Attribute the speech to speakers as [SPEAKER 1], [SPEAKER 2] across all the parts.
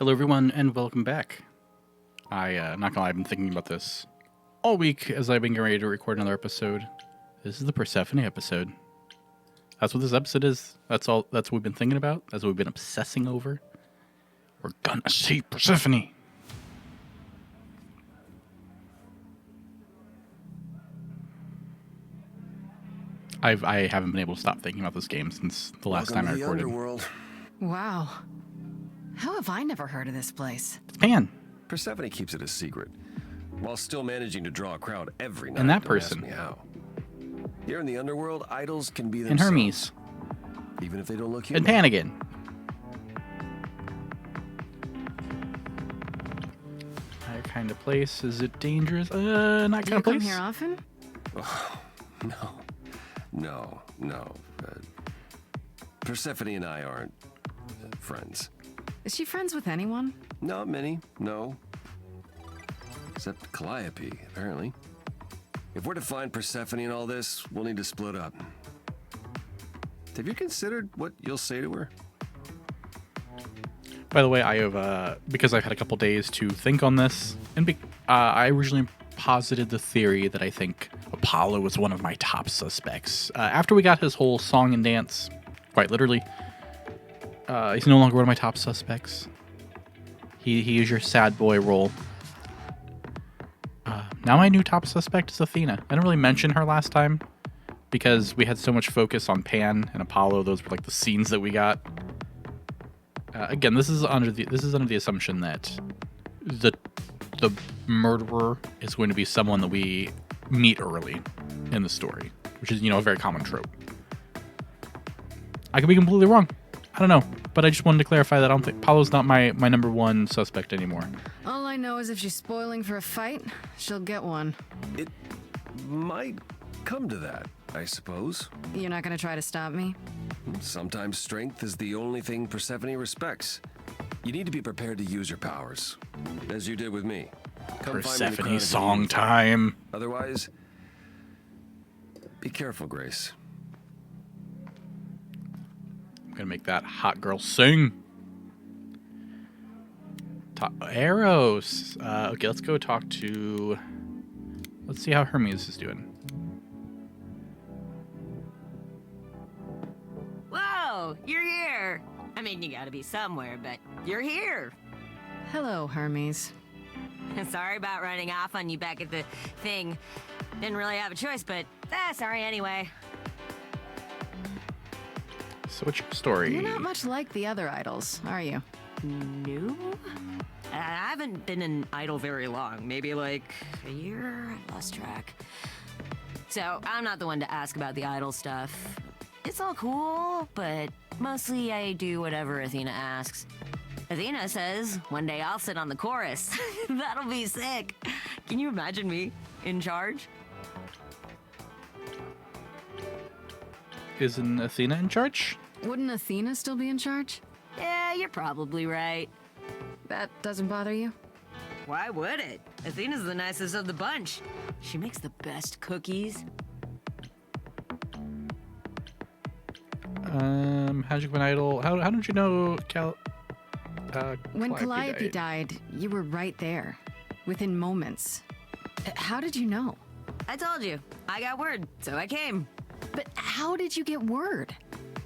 [SPEAKER 1] Hello, everyone, and welcome back. Not gonna lie, I've been thinking about this all week as I've been getting ready to record another episode. This is the Persephone episode. That's what this episode is. That's all. That's what we've been thinking about. That's what we've been obsessing over. We're gonna see Persephone. I haven't been able to stop thinking about this game since the last time I recorded.
[SPEAKER 2] Underworld.
[SPEAKER 3] Wow. How have I never heard of this place?
[SPEAKER 1] It's Pan.
[SPEAKER 2] Persephone keeps it a secret, while still managing to draw a crowd every night.
[SPEAKER 1] And that
[SPEAKER 2] Don't ask
[SPEAKER 1] person.
[SPEAKER 2] me how. Here in the underworld, idols can be
[SPEAKER 1] And
[SPEAKER 2] themselves,
[SPEAKER 1] Hermes.
[SPEAKER 2] even if they don't look
[SPEAKER 1] And
[SPEAKER 2] human.
[SPEAKER 1] Pan again. That kind of place. Is it dangerous? Not
[SPEAKER 3] Do
[SPEAKER 1] kind
[SPEAKER 3] you
[SPEAKER 1] of
[SPEAKER 3] come
[SPEAKER 1] place.
[SPEAKER 3] here often?
[SPEAKER 2] No. Persephone and I aren't friends.
[SPEAKER 3] Is she friends with anyone?
[SPEAKER 2] Not many, no. Except Calliope, apparently. If we're to find Persephone in all this, we'll need to split up. Have you considered what you'll say to her?
[SPEAKER 1] By the way, I have because I've had a couple days to think on this, and I originally posited the theory that I think Apollo was one of my top suspects. After we got his whole song and dance, quite literally, he's no longer one of my top suspects. He is your sad boy role. Now my new top suspect is Athena. I didn't really mention her last time because we had so much focus on Pan and Apollo. Those were like the scenes that we got. Again, this is under the assumption that the murderer is going to be someone that we meet early in the story, which is, a very common trope. I could be completely wrong. I don't know, but I just wanted to clarify that I don't think Apollo's not my number one suspect anymore.
[SPEAKER 3] All I know is if she's spoiling for a fight, she'll get one.
[SPEAKER 2] It might come to that, I suppose.
[SPEAKER 3] You're not gonna try to stop me?
[SPEAKER 2] Sometimes strength is the only thing Persephone respects. You need to be prepared to use your powers, as you did with me. Come find me in the
[SPEAKER 1] Persephone
[SPEAKER 2] crowd if you
[SPEAKER 1] song
[SPEAKER 2] need to.
[SPEAKER 1] time.
[SPEAKER 2] Otherwise, be careful, Grace.
[SPEAKER 1] I'm gonna make that hot girl sing. Eros. Okay, let's go talk to. Let's see how Hermes is doing.
[SPEAKER 4] Whoa, you're here. I mean, you gotta be somewhere, but you're here.
[SPEAKER 3] Hello, Hermes.
[SPEAKER 4] Sorry about running off on you back at the thing. Didn't really have a choice, but sorry anyway.
[SPEAKER 1] So what's your story?
[SPEAKER 3] You're not much like the other idols, are you?
[SPEAKER 4] No? I haven't been an idol very long. Maybe like a year? I lost track. So, I'm not the one to ask about the idol stuff. It's all cool, but mostly I do whatever Athena asks. Athena says one day I'll sit on the chorus. That'll be sick. Can you imagine me in charge?
[SPEAKER 1] Isn't Athena in charge?
[SPEAKER 3] Wouldn't Athena still be in charge?
[SPEAKER 4] Yeah, you're probably right.
[SPEAKER 3] That doesn't bother you?
[SPEAKER 4] Why would it? Athena's the nicest of the bunch. She makes the best cookies.
[SPEAKER 1] How'd you become an idol? How did you know
[SPEAKER 3] When Calliope died, you were right there, within moments. How did you know?
[SPEAKER 4] I told you, I got word, so I came.
[SPEAKER 3] But how did you get word?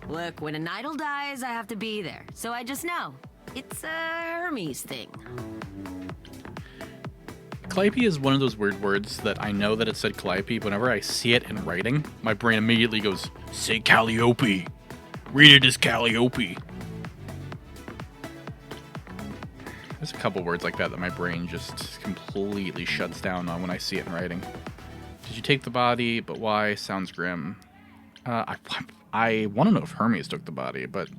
[SPEAKER 4] Look, when an idol dies, I have to be there, so I just know. It's a Hermes thing.
[SPEAKER 1] Calliope is one of those weird words that I know that it said Calliope. Whenever I see it in writing, my brain immediately goes, say Calliope. Read it as Calliope. There's a couple words like that my brain just completely shuts down on when I see it in writing. Did you take the body? But why? Sounds grim. I want to know if Hermes took the body, but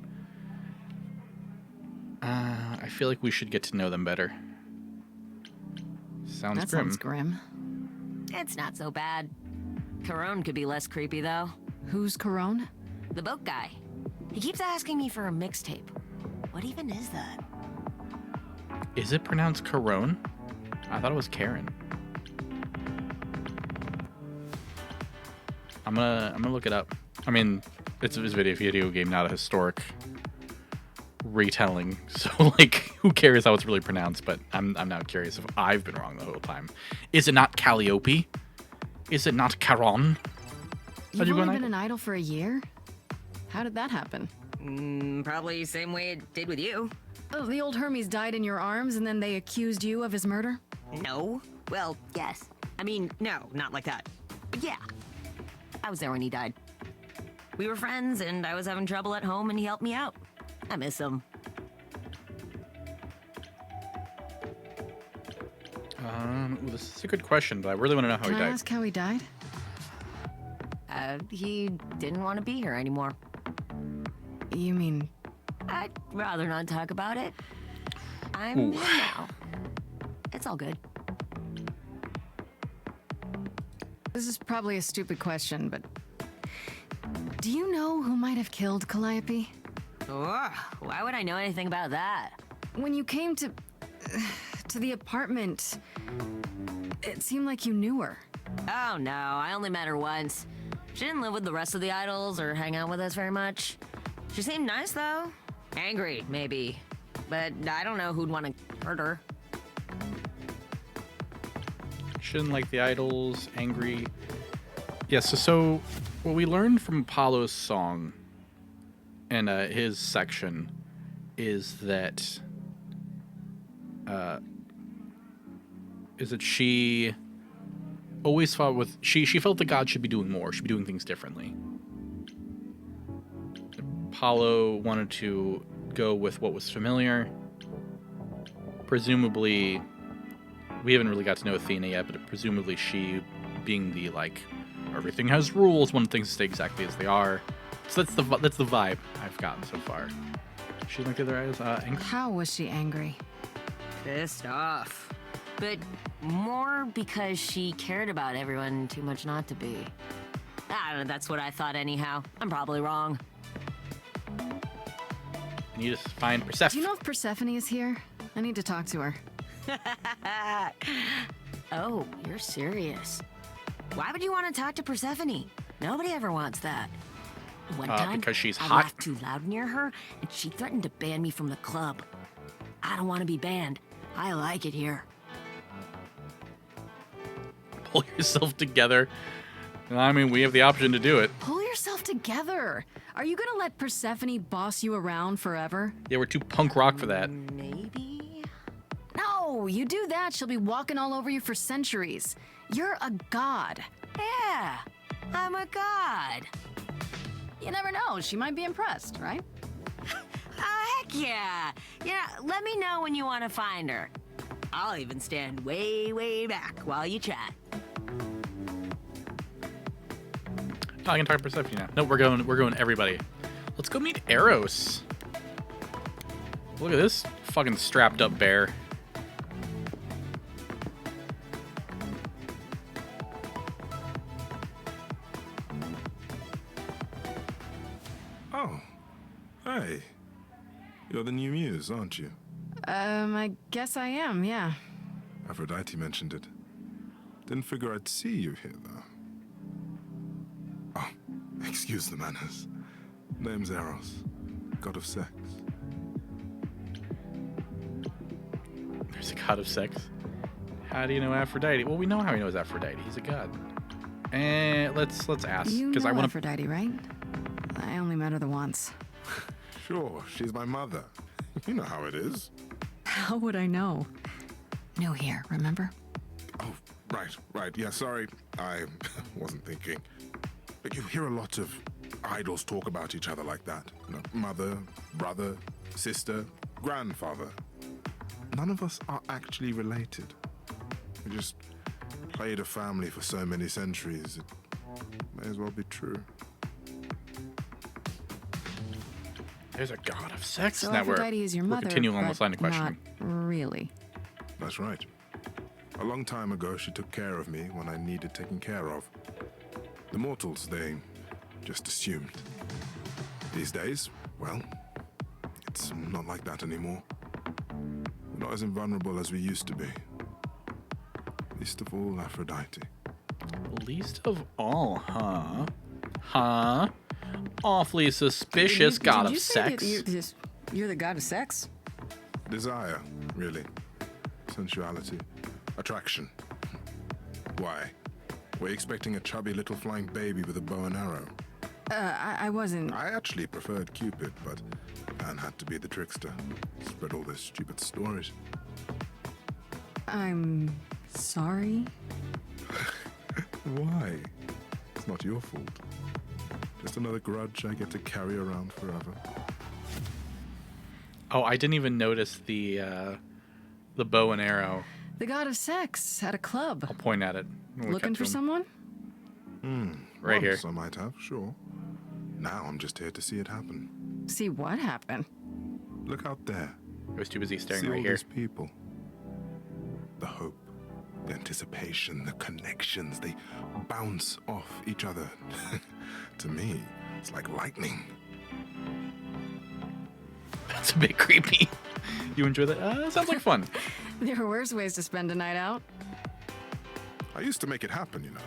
[SPEAKER 1] I feel like we should get to know them better. Sounds
[SPEAKER 3] That
[SPEAKER 1] grim.
[SPEAKER 3] sounds grim.
[SPEAKER 4] It's not so bad. Corone could be less creepy, though.
[SPEAKER 3] Who's Corone?
[SPEAKER 4] The boat guy. He keeps asking me for a mixtape. What even is that?
[SPEAKER 1] Is it pronounced Corone? I thought it was Karen. I'm gonna look it up. I mean, it's a video game, not a historic retelling. So, like, who cares how it's really pronounced? But I'm now curious if I've been wrong the whole time. Is it not Calliope? Is it not Charon?
[SPEAKER 3] You've only been an idol for a year? How did that happen?
[SPEAKER 4] Probably same way it did with you.
[SPEAKER 3] Oh, the old Hermes died in your arms and then they accused you of his murder?
[SPEAKER 4] No. Well, yes. I mean, no, not like that. But yeah. I was there when he died. We were friends, and I was having trouble at home, and he helped me out. I miss him.
[SPEAKER 1] Well, this is a good question, but I really want to know how
[SPEAKER 3] Can
[SPEAKER 1] he
[SPEAKER 3] I
[SPEAKER 1] died.
[SPEAKER 3] ask how he died?
[SPEAKER 4] He didn't want to be here anymore.
[SPEAKER 3] You mean...
[SPEAKER 4] I'd rather not talk about it. I'm
[SPEAKER 1] Ooh.
[SPEAKER 4] here now. It's all good.
[SPEAKER 3] This is probably a stupid question, but... Do you know who might have killed Calliope?
[SPEAKER 4] Ugh, why would I know anything about that?
[SPEAKER 3] When you came to the apartment, it seemed like you knew her.
[SPEAKER 4] Oh no, I only met her once. She didn't live with the rest of the idols or hang out with us very much. She seemed nice though. Angry, maybe. But I don't know who'd want to hurt her.
[SPEAKER 1] Shouldn't like the idols, angry. Yeah, so what we learned from Apollo's song and his section is that she always fought with she felt that God should be doing more, should be doing things differently. Apollo wanted to go with what was familiar. Presumably, we haven't really got to know Athena yet, but presumably she, being the, like, everything has rules, wanted things to stay exactly as they are. So that's the vibe I've gotten so far. She like the other eyes, angry.
[SPEAKER 3] How was she angry?
[SPEAKER 4] Pissed off. But more because she cared about everyone too much not to be. I don't know, that's what I thought anyhow. I'm probably wrong.
[SPEAKER 1] I need to find Persephone.
[SPEAKER 3] Do you know if Persephone is here? I need to talk to her.
[SPEAKER 4] Oh, you're serious. Why would you want to talk to Persephone? Nobody ever wants that. One time,
[SPEAKER 1] because she's
[SPEAKER 4] I
[SPEAKER 1] hot.
[SPEAKER 4] laughed too loud near her, and she threatened to ban me from the club. I don't want to be banned. I like it here.
[SPEAKER 1] Pull yourself together. I mean, we have the option to do it.
[SPEAKER 3] Pull yourself together. Are you gonna let Persephone boss you around forever?
[SPEAKER 1] Yeah, we're too punk rock for that.
[SPEAKER 4] Maybe?
[SPEAKER 3] No, you do that, she'll be walking all over you for centuries. You're a god.
[SPEAKER 4] Yeah, I'm a god.
[SPEAKER 3] You never know, she might be impressed, right?
[SPEAKER 4] Heck yeah. Yeah, let me know when you want to find her. I'll even stand way, way back while you chat.
[SPEAKER 1] Oh, I can talk to Persephone now. No, we're going everybody. Let's go meet Eros. Look at this fucking strapped up bear.
[SPEAKER 5] Oh, hey. You're the new muse, aren't you?
[SPEAKER 3] I guess I am, yeah.
[SPEAKER 5] Aphrodite mentioned it. Didn't figure I'd see you here, though. Oh, excuse the manners. Name's Eros, god of sex.
[SPEAKER 1] There's a god of sex. How do you know Aphrodite? Well, we know how he knows Aphrodite. He's a god. And let's ask,
[SPEAKER 3] You
[SPEAKER 1] because
[SPEAKER 3] know
[SPEAKER 1] I want to.
[SPEAKER 3] Aphrodite, right? I only met her the once.
[SPEAKER 5] Sure, she's my mother. You know how it is.
[SPEAKER 3] How would I know? New here, remember?
[SPEAKER 5] Oh, right. Yeah, sorry. I wasn't thinking. But you hear a lot of idols talk about each other like that. You know, mother, brother, sister, grandfather. None of us are actually related. We just played a family for so many centuries. It may as well be true.
[SPEAKER 1] There's a god of sex.
[SPEAKER 3] So
[SPEAKER 1] Now
[SPEAKER 3] Aphrodite is your
[SPEAKER 1] we're
[SPEAKER 3] mother,
[SPEAKER 1] continuing on
[SPEAKER 3] but
[SPEAKER 1] this line of questioning.
[SPEAKER 3] not really.
[SPEAKER 5] That's right. A long time ago, she took care of me when I needed taking care of. The mortals, they just assumed. These days, well, it's not like that anymore. We're not as invulnerable as we used to be. Least of all, Aphrodite.
[SPEAKER 1] Least of all, huh? Awfully suspicious god
[SPEAKER 3] Did
[SPEAKER 1] of
[SPEAKER 3] you say
[SPEAKER 1] sex.
[SPEAKER 3] that you're just You're the god of sex?
[SPEAKER 5] Desire, really. Sensuality. Attraction. Why? Were you expecting a chubby little flying baby with a bow and arrow?
[SPEAKER 3] I wasn't...
[SPEAKER 5] I actually preferred Cupid, but Pan had to be the trickster. Spread all those stupid stories.
[SPEAKER 3] I'm sorry?
[SPEAKER 5] Why? It's not your fault. Just another grudge I get to carry around forever.
[SPEAKER 1] Oh, I didn't even notice the bow and arrow.
[SPEAKER 3] The god of sex at a club.
[SPEAKER 1] I'll point at it. We'll
[SPEAKER 3] Looking for someone?
[SPEAKER 1] Right here.
[SPEAKER 5] Once I might have, sure. Now I'm just here to see it happen.
[SPEAKER 3] See what happened?
[SPEAKER 5] Look out there.
[SPEAKER 1] I was too busy staring
[SPEAKER 5] See all
[SPEAKER 1] right here.
[SPEAKER 5] these people. The hope, the anticipation, the connections, they bounce off each other. To me, it's like lightning.
[SPEAKER 1] That's a bit creepy. You enjoy that? Sounds like fun.
[SPEAKER 3] There are worse ways to spend a night out.
[SPEAKER 5] I used to make it happen, you know.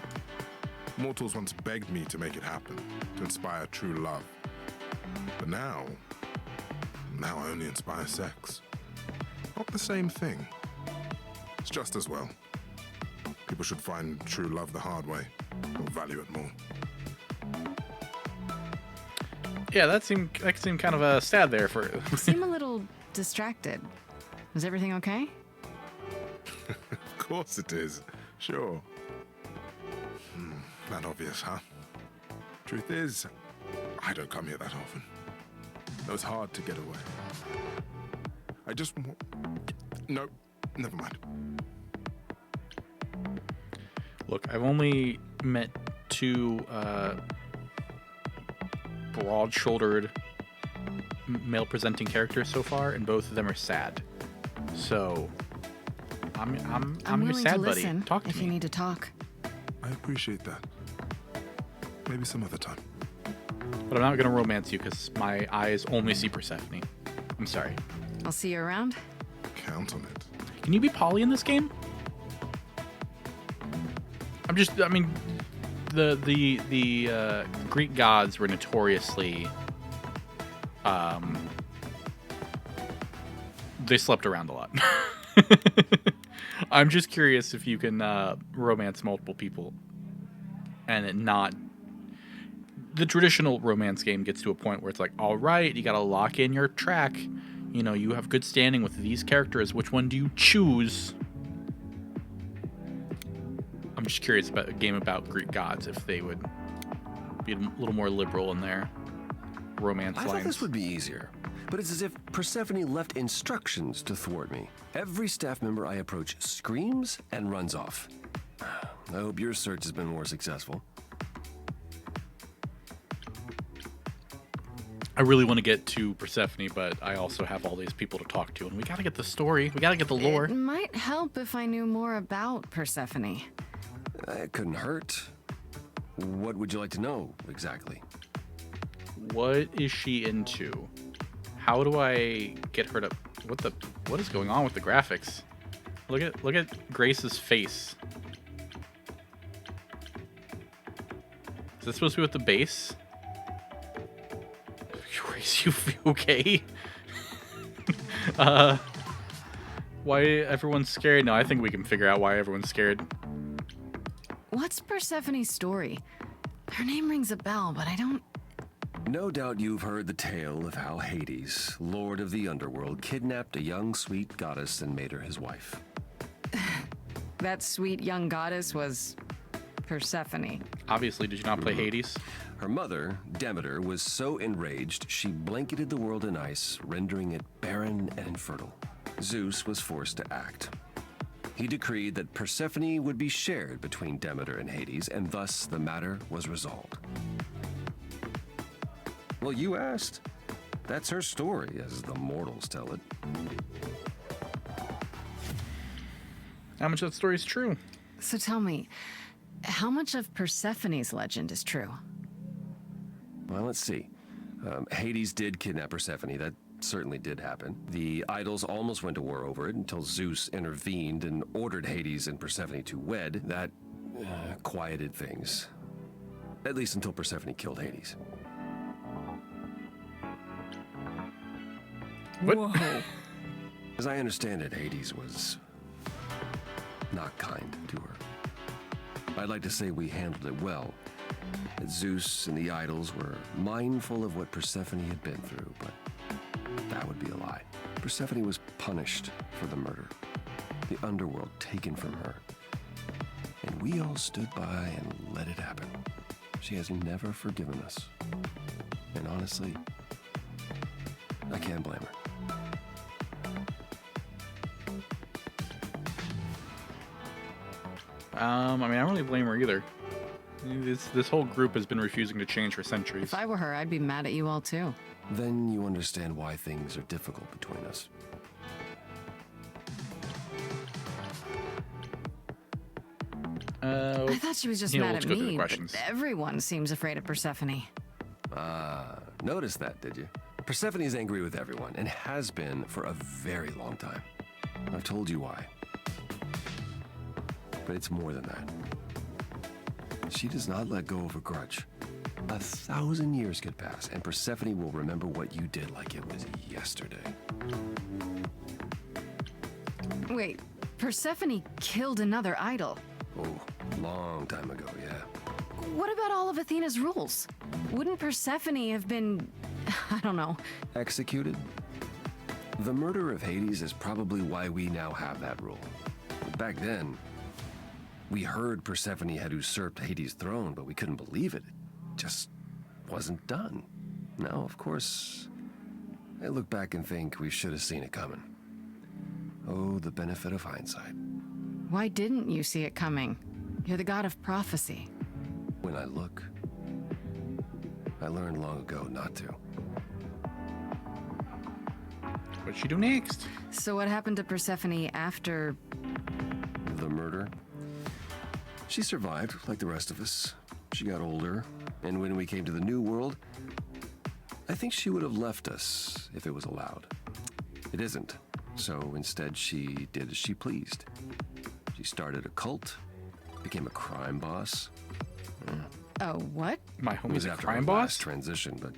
[SPEAKER 5] Mortals once begged me to make it happen, to inspire true love. But now I only inspire sex. Not the same thing. It's just as well. People should find true love the hard way, or value it more.
[SPEAKER 1] Yeah, that seemed kind of sad there for.
[SPEAKER 3] You seem a little distracted. Is everything okay?
[SPEAKER 5] Of course it is. Sure. That obvious, huh? Truth is, I don't come here that often. It was hard to get away. I just... No, never mind.
[SPEAKER 1] Look, I've only met two broad-shouldered male-presenting characters so far, and both of them are sad. So, I'm your
[SPEAKER 3] willing
[SPEAKER 1] sad
[SPEAKER 3] to
[SPEAKER 1] buddy.
[SPEAKER 3] listen
[SPEAKER 1] Talk to
[SPEAKER 3] if
[SPEAKER 1] me.
[SPEAKER 3] you need to talk.
[SPEAKER 5] I appreciate that. Maybe some other time.
[SPEAKER 1] But I'm not gonna romance you because my eyes only see Persephone. I'm sorry.
[SPEAKER 3] I'll see you around.
[SPEAKER 5] Count on it.
[SPEAKER 1] Can you be Polly in this game? I mean, the Greek gods were notoriously, they slept around a lot. I'm just curious if you can romance multiple people and it not. The traditional romance game gets to a point where it's like, all right, you got to lock in your track. You know, you have good standing with these characters. Which one do you choose? I'm just curious about a game about Greek gods, if they would be a little more liberal in their romance
[SPEAKER 2] I
[SPEAKER 1] lines.
[SPEAKER 2] thought this would be easier, but it's as if Persephone left instructions to thwart me. Every staff member I approach screams and runs off. I hope your search has been more successful.
[SPEAKER 1] I really want to get to Persephone, but I also have all these people to talk to, and we gotta get the story. We gotta get the lore.
[SPEAKER 3] It might help if I knew more about Persephone.
[SPEAKER 2] It couldn't hurt. What would you like to know, exactly?
[SPEAKER 1] What is she into? How do I get her to... What is going on with the graphics? Look at Grace's face. Is this supposed to be with the base? Grace, you okay? Why everyone's scared? No, I think we can figure out why everyone's scared.
[SPEAKER 3] What's Persephone's story? Her name rings a bell, but I don't...
[SPEAKER 2] No doubt you've heard the tale of how Hades, lord of the underworld, kidnapped a young sweet goddess and made her his wife.
[SPEAKER 3] That sweet young goddess was Persephone.
[SPEAKER 1] Obviously, did you not play Hades?
[SPEAKER 2] Her mother, Demeter, was so enraged she blanketed the world in ice, rendering it barren and infertile. Zeus was forced to act. He decreed that Persephone would be shared between Demeter and Hades, and thus the matter was resolved. Well, you asked. That's her story, as the mortals tell it.
[SPEAKER 1] How much of that story is true?
[SPEAKER 3] So tell me, how much of Persephone's legend is true?
[SPEAKER 2] Well, let's see. Hades did kidnap Persephone. That certainly did happen. The idols almost went to war over it until Zeus intervened and ordered Hades and Persephone to wed. That quieted things. At least until Persephone killed Hades.
[SPEAKER 1] What?
[SPEAKER 3] Whoa.
[SPEAKER 2] As I understand it, Hades was not kind to her. I'd like to say we handled it well. That Zeus and the idols were mindful of what Persephone had been through, but that would be a lie. Persephone was punished for the murder, the underworld taken from her. And we all stood by and let it happen. She has never forgiven us. And honestly, I can't blame her.
[SPEAKER 1] I mean, I don't really blame her either. This whole group has been refusing to change for centuries.
[SPEAKER 3] If I were her, I'd be mad at you all too.
[SPEAKER 2] Then you understand why things are difficult between us.
[SPEAKER 3] I thought she was just
[SPEAKER 1] Yeah,
[SPEAKER 3] mad
[SPEAKER 1] let's
[SPEAKER 3] at
[SPEAKER 1] go through the
[SPEAKER 3] me, but
[SPEAKER 1] questions.
[SPEAKER 3] everyone seems afraid of Persephone.
[SPEAKER 2] Noticed that, did you? Persephone is angry with everyone and has been for a very long time. I've told you why. But it's more than that. She does not let go of a grudge. 1,000 years could pass, and Persephone will remember what you did like it was yesterday.
[SPEAKER 3] Wait, Persephone killed another idol.
[SPEAKER 2] Oh, long time ago, yeah.
[SPEAKER 3] What about all of Athena's rules? Wouldn't Persephone have been, I don't know.
[SPEAKER 2] Executed? The murder of Hades is probably why we now have that rule. Back then, we heard Persephone had usurped Hades' throne, but we couldn't believe it. It just wasn't done. Now, of course, I look back and think we should have seen it coming. Oh, the benefit of hindsight.
[SPEAKER 3] Why didn't you see it coming? You're the god of prophecy.
[SPEAKER 2] When I look, I learned long ago not to.
[SPEAKER 1] What'd she do next?
[SPEAKER 3] So what happened to Persephone after...
[SPEAKER 2] The murder? She survived, like the rest of us. She got older, and when we came to the new world, I think she would have left us if it was allowed. It isn't, so instead she did as she pleased. She started a cult, became a crime boss.
[SPEAKER 3] Oh, what?
[SPEAKER 1] My
[SPEAKER 2] It was
[SPEAKER 1] homie's a
[SPEAKER 2] after
[SPEAKER 1] crime
[SPEAKER 2] her last
[SPEAKER 1] boss?
[SPEAKER 2] transition, but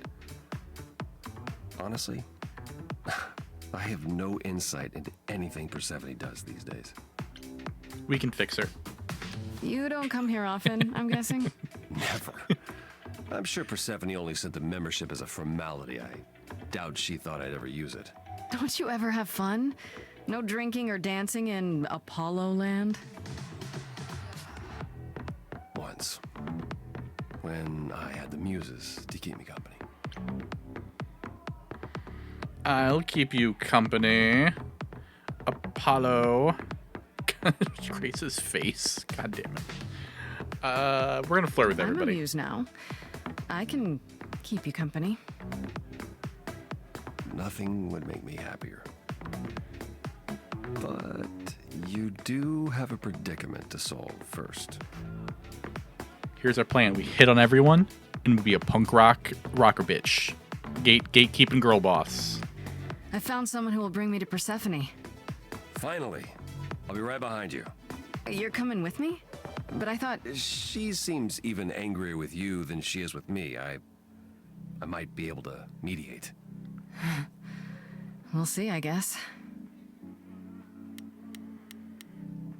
[SPEAKER 2] honestly, I have no insight into anything Persephone does these days.
[SPEAKER 1] We can fix her.
[SPEAKER 3] You don't come here often, I'm guessing?
[SPEAKER 2] Never. I'm sure Persephone only sent the membership as a formality. I doubt she thought I'd ever use it.
[SPEAKER 3] Don't you ever have fun? No drinking or dancing in Apollo land?
[SPEAKER 2] Once. When I had the muses to keep me company.
[SPEAKER 1] I'll keep you company. Apollo. Grace's face. God damn it. We're gonna flirt with
[SPEAKER 3] I'm
[SPEAKER 1] everybody.
[SPEAKER 3] amused now. I can keep you company.
[SPEAKER 2] Nothing would make me happier. But you do have a predicament to solve first.
[SPEAKER 1] Here's our plan. We hit on everyone, and we'll be a punk rocker bitch. Gatekeeping girl boss.
[SPEAKER 3] I found someone who will bring me to Persephone.
[SPEAKER 2] Finally. I'll be right behind you.
[SPEAKER 3] You're coming with me? But I thought...
[SPEAKER 2] She seems even angrier with you than she is with me. I might be able to mediate.
[SPEAKER 3] We'll see, I guess.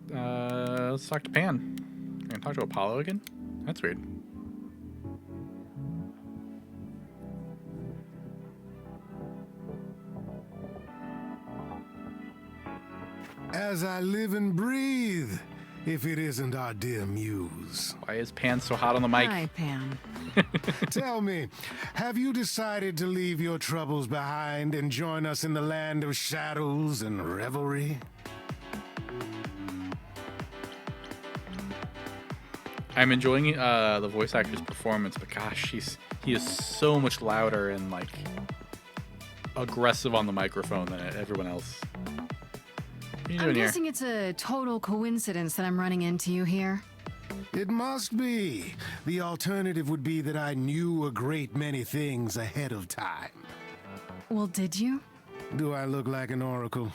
[SPEAKER 1] Let's talk to Pan. Gonna talk to Apollo again? That's weird.
[SPEAKER 6] As I live and breathe, if it isn't our dear muse.
[SPEAKER 1] Why is Pan so hot on the mic?
[SPEAKER 3] Hi, Pam.
[SPEAKER 6] Tell me, have you decided to leave your troubles behind and join us in the land of shadows and revelry?
[SPEAKER 1] I'm enjoying the voice actor's performance, but gosh, he is so much louder and like aggressive on the microphone than everyone else. What are you
[SPEAKER 3] I'm
[SPEAKER 1] doing here?
[SPEAKER 3] guessing it's a total coincidence that I'm running into you here.
[SPEAKER 6] It must be. The alternative would be that I knew a great many things ahead of time.
[SPEAKER 3] Well, did you?
[SPEAKER 6] Do I look like an oracle?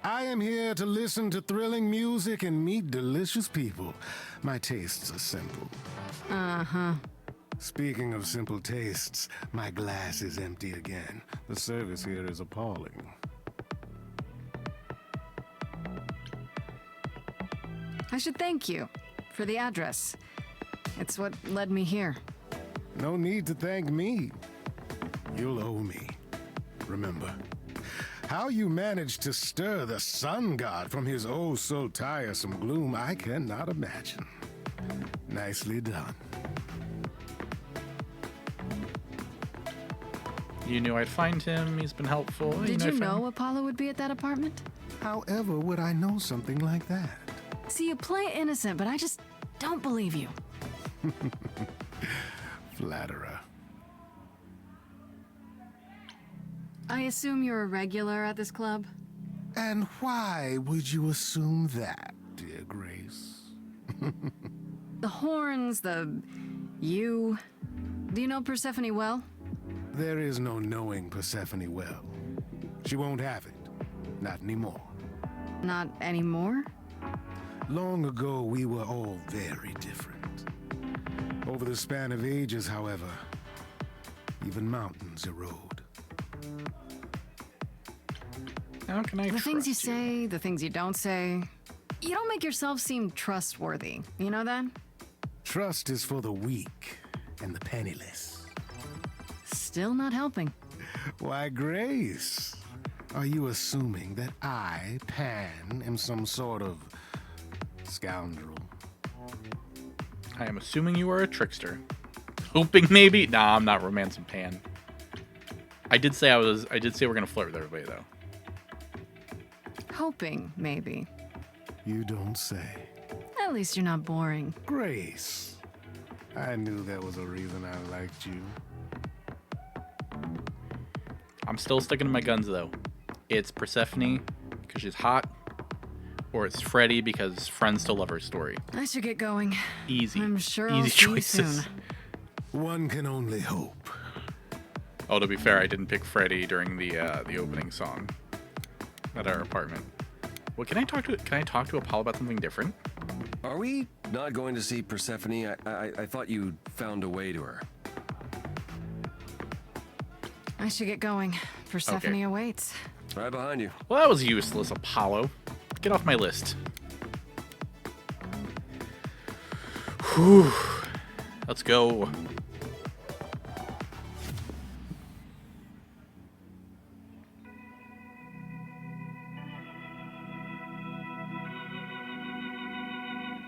[SPEAKER 6] I am here to listen to thrilling music and meet delicious people. My tastes are simple.
[SPEAKER 3] Uh-huh.
[SPEAKER 6] Speaking of simple tastes, my glass is empty again. The service here is appalling.
[SPEAKER 3] I should thank you for the address. It's what led me here.
[SPEAKER 6] No need to thank me. You'll owe me. Remember, how you managed to stir the sun god from his oh so tiresome gloom, I cannot imagine. Nicely done.
[SPEAKER 1] You knew I'd find him. He's been helpful.
[SPEAKER 3] Did
[SPEAKER 1] I
[SPEAKER 3] you
[SPEAKER 1] found-
[SPEAKER 3] know Apollo would be at that apartment?
[SPEAKER 6] However would I know something like that?
[SPEAKER 3] See, you play innocent, but I just don't believe you.
[SPEAKER 6] Flatterer.
[SPEAKER 3] I assume you're a regular at this club?
[SPEAKER 6] And why would you assume that, dear Grace?
[SPEAKER 3] The horns, you... Do you know Persephone well?
[SPEAKER 6] There is no knowing Persephone well. She won't have it. Not anymore.
[SPEAKER 3] Not anymore?
[SPEAKER 6] Long ago, we were all very different. Over the span of ages, however, even mountains erode.
[SPEAKER 1] How can I
[SPEAKER 3] The things you
[SPEAKER 1] trust
[SPEAKER 3] say, the things you don't say. You don't make yourself seem trustworthy. You know that?
[SPEAKER 6] Trust is for the weak and the penniless.
[SPEAKER 3] Still not helping.
[SPEAKER 6] Why, Grace, are you assuming that I, Pan, am some sort of scoundrel?
[SPEAKER 1] I am assuming you are a trickster. Hoping maybe? Nah, I'm not romancing Pan. I did say we're gonna flirt with everybody though.
[SPEAKER 3] Hoping, maybe.
[SPEAKER 6] You don't say.
[SPEAKER 3] At least you're not boring.
[SPEAKER 6] Grace, I knew there was a reason I liked you.
[SPEAKER 1] I'm still sticking to my guns though. It's Persephone because she's hot, or it's Freddy because friends still love her story.
[SPEAKER 3] I should get going.
[SPEAKER 1] Easy.
[SPEAKER 3] I'm sure I'll
[SPEAKER 1] Easy
[SPEAKER 3] see you
[SPEAKER 1] choices.
[SPEAKER 3] soon.
[SPEAKER 6] One can only hope.
[SPEAKER 1] Oh, to be fair, I didn't pick Freddy during the opening song at our apartment. Well, can I talk to Apollo about something different?
[SPEAKER 2] Are we not going to see Persephone? I thought you found a way to her.
[SPEAKER 3] I should get going. Persephone
[SPEAKER 1] Okay.
[SPEAKER 3] awaits.
[SPEAKER 2] Right behind you.
[SPEAKER 1] Well, that was useless, Apollo. Get off my list. Whew. Let's go.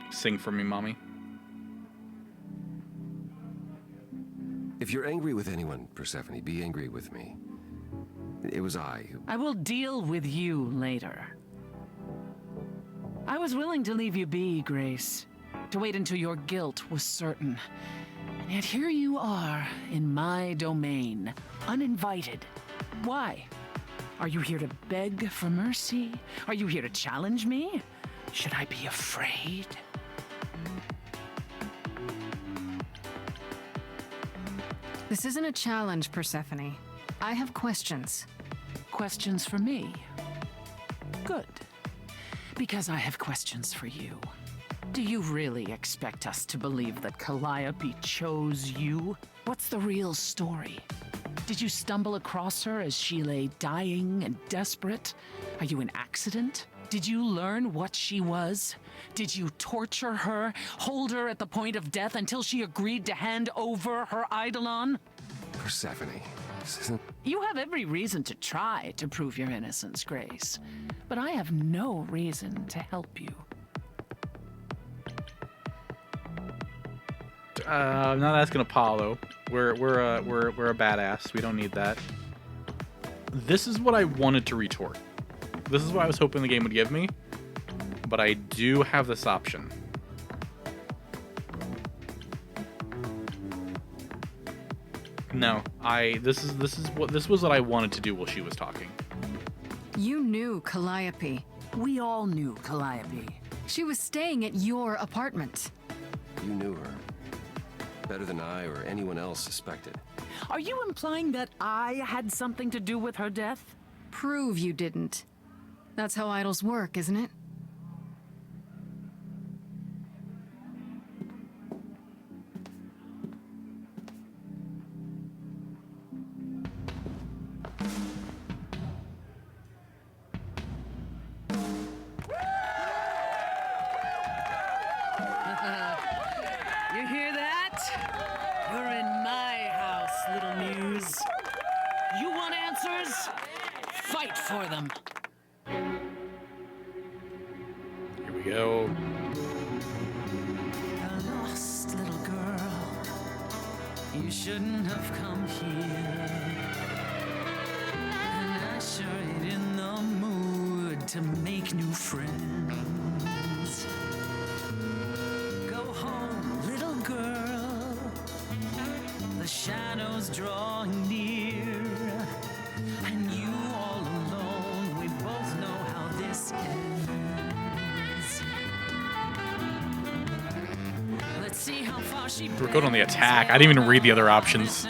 [SPEAKER 1] Sing for me, mommy.
[SPEAKER 2] If you're angry with anyone, Persephone, be angry with me. It was I who...
[SPEAKER 7] I will deal with you later. I was willing to leave you be, Grace. To wait until your guilt was certain. And yet here you are, in my domain, uninvited. Why? Are you here to beg for mercy? Are you here to challenge me? Should I be afraid?
[SPEAKER 3] This isn't a challenge, Persephone. I have questions.
[SPEAKER 7] Questions for me? Good. Because I have questions for you. Do you really expect us to believe that Calliope chose you? What's the real story? Did you stumble across her as she lay dying and desperate? Are you an accident? Did you learn what she was? Did you torture her, hold her at the point of death until she agreed to hand over her eidolon?
[SPEAKER 2] Persephone, this isn't...
[SPEAKER 7] You have every reason to try to prove your innocence, Grace, but I have no reason to help you.
[SPEAKER 1] I'm not asking Apollo. We're a badass. We don't need that. This is what I wanted to retort. This is what I was hoping the game would give me, but I do have this option. No, this was what I wanted to do while she was talking.
[SPEAKER 3] You knew Calliope.
[SPEAKER 7] We all knew Calliope.
[SPEAKER 3] She was staying at your apartment.
[SPEAKER 2] You knew her. Better than I or anyone else suspected.
[SPEAKER 7] Are you implying that I had something to do with her death?
[SPEAKER 3] Prove you didn't. That's how idols work, isn't it?
[SPEAKER 7] You hear that? You're in my house, little muse. You want answers? Fight for them.
[SPEAKER 1] Here we go.
[SPEAKER 7] A lost little girl. You shouldn't have come here. And I sure ain't in the mood to make new friends. Go home, little girl. The shadows drawing near. And you all alone, we both know how this ends. Let's see how far she
[SPEAKER 1] We're good on the attack. I didn't even read the other options.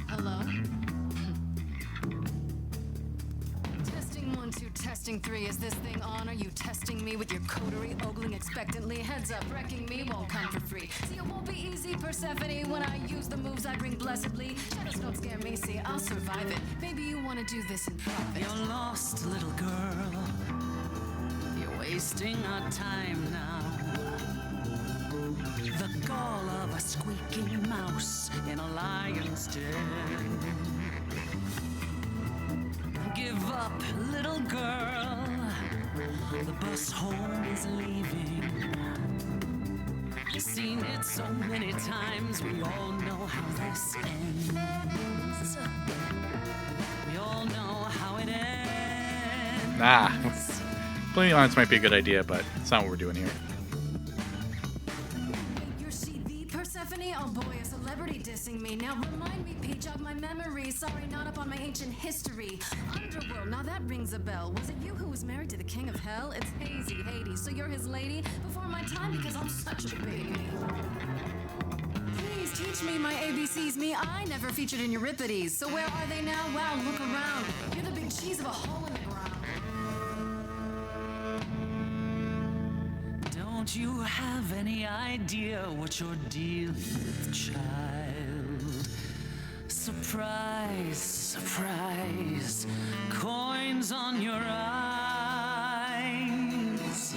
[SPEAKER 3] Hello? Testing 1, 2, testing 3. Is this thing on? Are you testing me with your coterie, ogling expectantly? Heads up, wrecking me won't come for free. See, it won't be easy, Persephone, when I use the moves I bring blessedly. Shadows don't scare me, see, I'll survive it. Maybe you want to do this in private.
[SPEAKER 7] You're lost, little girl. You're wasting our time now. The gall of a squeaking mouse in a lion's den. Give up, little girl. The bus home is leaving. Seen it so many times, we all know how this ends. We all know how it ends.
[SPEAKER 1] Nah. Playing lines might be a good idea, but it's not what we're doing here.
[SPEAKER 3] You're the Persephone? Oh boy, a celebrity dissing me. Now remind me, P, jog my memory. Sorry, not up on my ancient history. Underworld, now that rings a bell. Was it you who was married to the king of hell? It's hazy, Hades. So you're his lady? Before my time, because I'm such a baby. Please teach me my ABCs. Me, I never featured in Euripides. So where are they now? Wow, look around. You're the big cheese of a hole in the ground.
[SPEAKER 7] Don't you have any idea what you're dealing with, child? Surprise, surprise, coins on your eyes.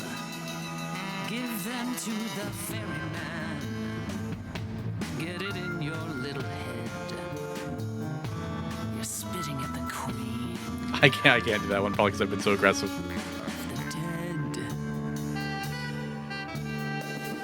[SPEAKER 7] Give them to the ferryman. Get it in your little head. You're spitting at the queen
[SPEAKER 1] I can't do that one probably because I've been so aggressive.
[SPEAKER 7] of the dead.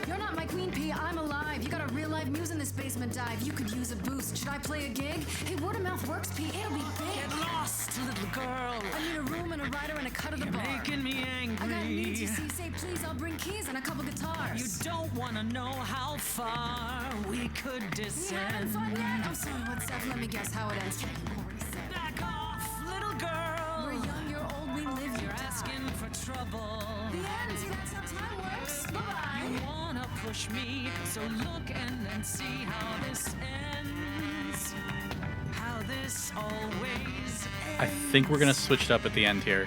[SPEAKER 3] You're not my queen, P. I'm alive. You got a real life muse in this basement dive. You could use a boost. Should I play a gig? Hey, word of mouth works, P. It'll be big.
[SPEAKER 7] Get lost, little girl.
[SPEAKER 3] I need a room and a rider and a cut of the
[SPEAKER 7] You're
[SPEAKER 3] bar.
[SPEAKER 7] making me
[SPEAKER 3] I got needs, you
[SPEAKER 7] angry.
[SPEAKER 3] see. Say please, I'll bring keys and a couple guitars.
[SPEAKER 7] You don't want to know how far we could
[SPEAKER 3] We having
[SPEAKER 7] descend.
[SPEAKER 3] fun yet? I'm sorry, what's up? Let me guess how it ends. You already said.
[SPEAKER 7] Back off, little girl.
[SPEAKER 3] We're young, you're old, we live,
[SPEAKER 7] You're asking for trouble.
[SPEAKER 3] The end, see, that's how time works. Bye-bye.
[SPEAKER 7] You wanna push me, so look and then see how this ends. How this always
[SPEAKER 1] I think we're gonna switch it up at the end here.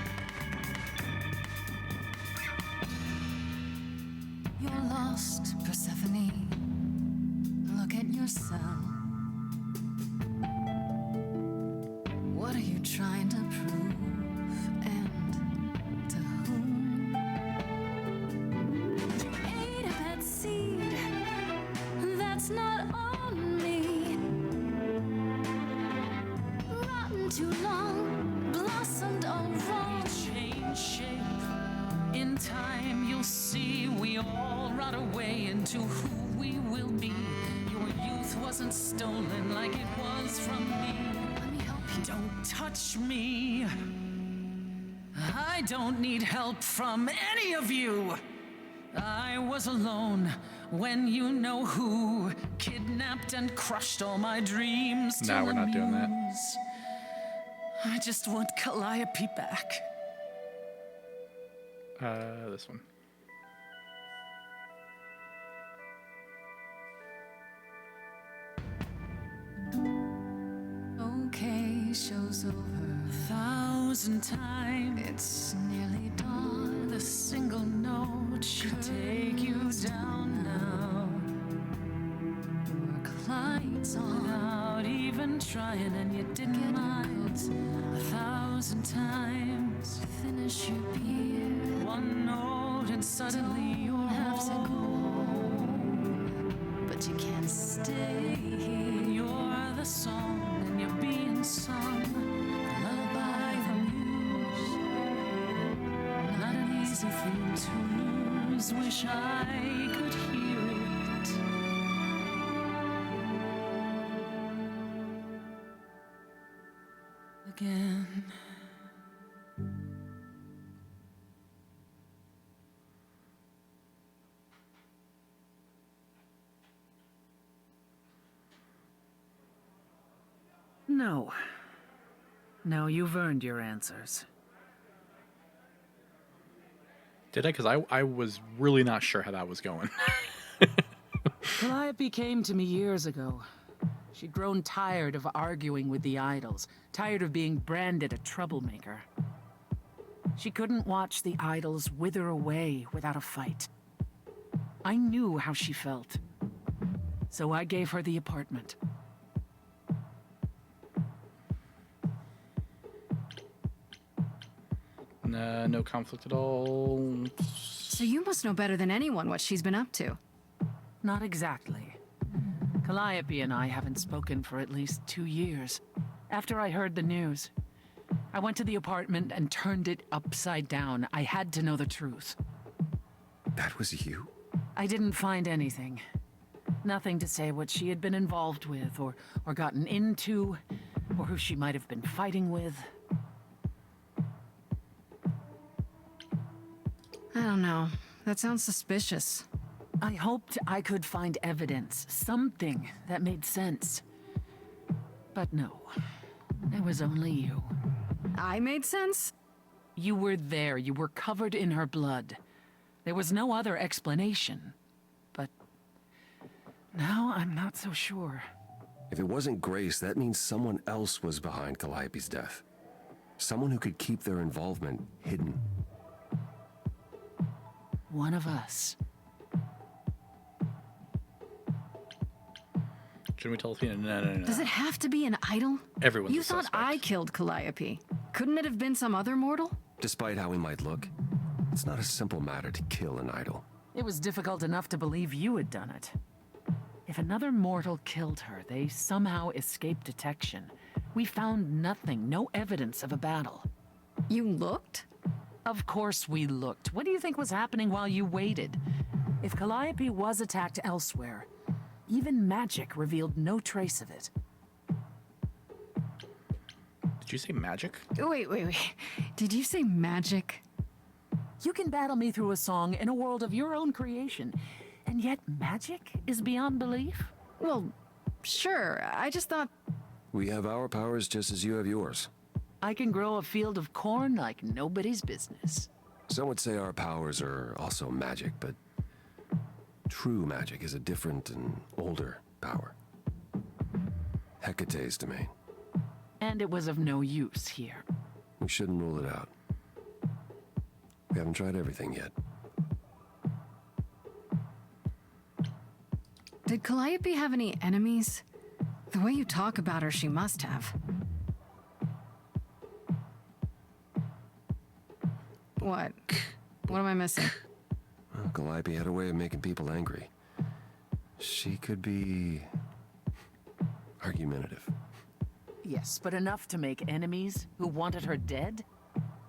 [SPEAKER 3] You're lost, Persephone. Look at yourself. What are you trying to prove? And to whom? Ate a bad seed. That's not on me. Rotten too long. Blossomed all wrong.
[SPEAKER 7] change shape. In time, you'll see we all rot away into who we will be. Your youth wasn't stolen like it was from me.
[SPEAKER 3] Let me help you.
[SPEAKER 7] Don't touch me. I don't need help from any of you. I was alone when you know who kidnapped and crushed all my dreams. to
[SPEAKER 1] Nah, we're not doing that.
[SPEAKER 7] amuse. I just want Calliope back.
[SPEAKER 1] This one.
[SPEAKER 3] Okay, show's over.
[SPEAKER 7] 1,000 times.
[SPEAKER 3] It's nearly dawn.
[SPEAKER 7] The single note should take you down now.
[SPEAKER 3] Work lights on.
[SPEAKER 7] Without without even trying, and you didn't mind 1,000 times.
[SPEAKER 3] Finish your beer.
[SPEAKER 7] One note and suddenly you're
[SPEAKER 3] Have to go,
[SPEAKER 7] home.
[SPEAKER 3] but you can't stay here.
[SPEAKER 7] You're the song and you're being sung. Lullaby the muse. Not an easy thing to lose. Wish I could hear it. Again. No. No, you've earned your answers.
[SPEAKER 1] Did I? Because I was really not sure how that was going.
[SPEAKER 7] Calliope came to me years ago. She'd grown tired of arguing with the idols, tired of being branded a troublemaker. She couldn't watch the idols wither away without a fight. I knew how she felt. So I gave her the apartment.
[SPEAKER 1] No conflict at all.
[SPEAKER 3] So you must know better than anyone what she's been up to.
[SPEAKER 7] Not exactly. Calliope and I haven't spoken for at least 2 years. After I heard the news, I went to the apartment and turned it upside down. I had to know the truth.
[SPEAKER 2] That was you?
[SPEAKER 7] I didn't find anything. Nothing to say what she had been involved with, or gotten into, or who she might have been fighting with.
[SPEAKER 3] I don't know. That sounds suspicious.
[SPEAKER 7] I hoped I could find evidence, something that made sense. But no, it was only you.
[SPEAKER 3] I made sense?
[SPEAKER 7] You were there, you were covered in her blood. There was no other explanation. But now I'm not so sure.
[SPEAKER 2] If it wasn't Grace, that means someone else was behind Calliope's death. Someone who could keep their involvement hidden.
[SPEAKER 7] One of us.
[SPEAKER 1] Shouldn't we tell Athena? No.
[SPEAKER 3] Does it have to be an idol?
[SPEAKER 1] Everyone's
[SPEAKER 3] You
[SPEAKER 1] a
[SPEAKER 3] thought
[SPEAKER 1] suspect.
[SPEAKER 3] I killed Calliope. Couldn't it have been some other mortal?
[SPEAKER 2] Despite how he might look, it's not a simple matter to kill an idol.
[SPEAKER 7] It was difficult enough to believe you had done it. If another mortal killed her, they somehow escaped detection. We found nothing, no evidence of a battle.
[SPEAKER 3] You looked?
[SPEAKER 7] Of course we looked. What do you think was happening while you waited? If Calliope was attacked elsewhere, even magic revealed no trace of it.
[SPEAKER 1] Did you say magic?
[SPEAKER 3] Wait. Did you say magic?
[SPEAKER 7] You can battle me through a song in a world of your own creation, and yet magic is beyond belief?
[SPEAKER 3] Well, sure. I just thought...
[SPEAKER 2] We have our powers just as you have yours.
[SPEAKER 7] I can grow a field of corn like nobody's business.
[SPEAKER 2] Some would say our powers are also magic, but true magic is a different and older power. Hecate's domain.
[SPEAKER 7] And it was of no use here.
[SPEAKER 2] We shouldn't rule it out. We haven't tried everything yet.
[SPEAKER 3] Did Calliope have any enemies? The way you talk about her, she must have. What? What am I missing?
[SPEAKER 2] Well, Calliope had a way of making people angry. She could be argumentative.
[SPEAKER 7] Yes, but enough to make enemies who wanted her dead?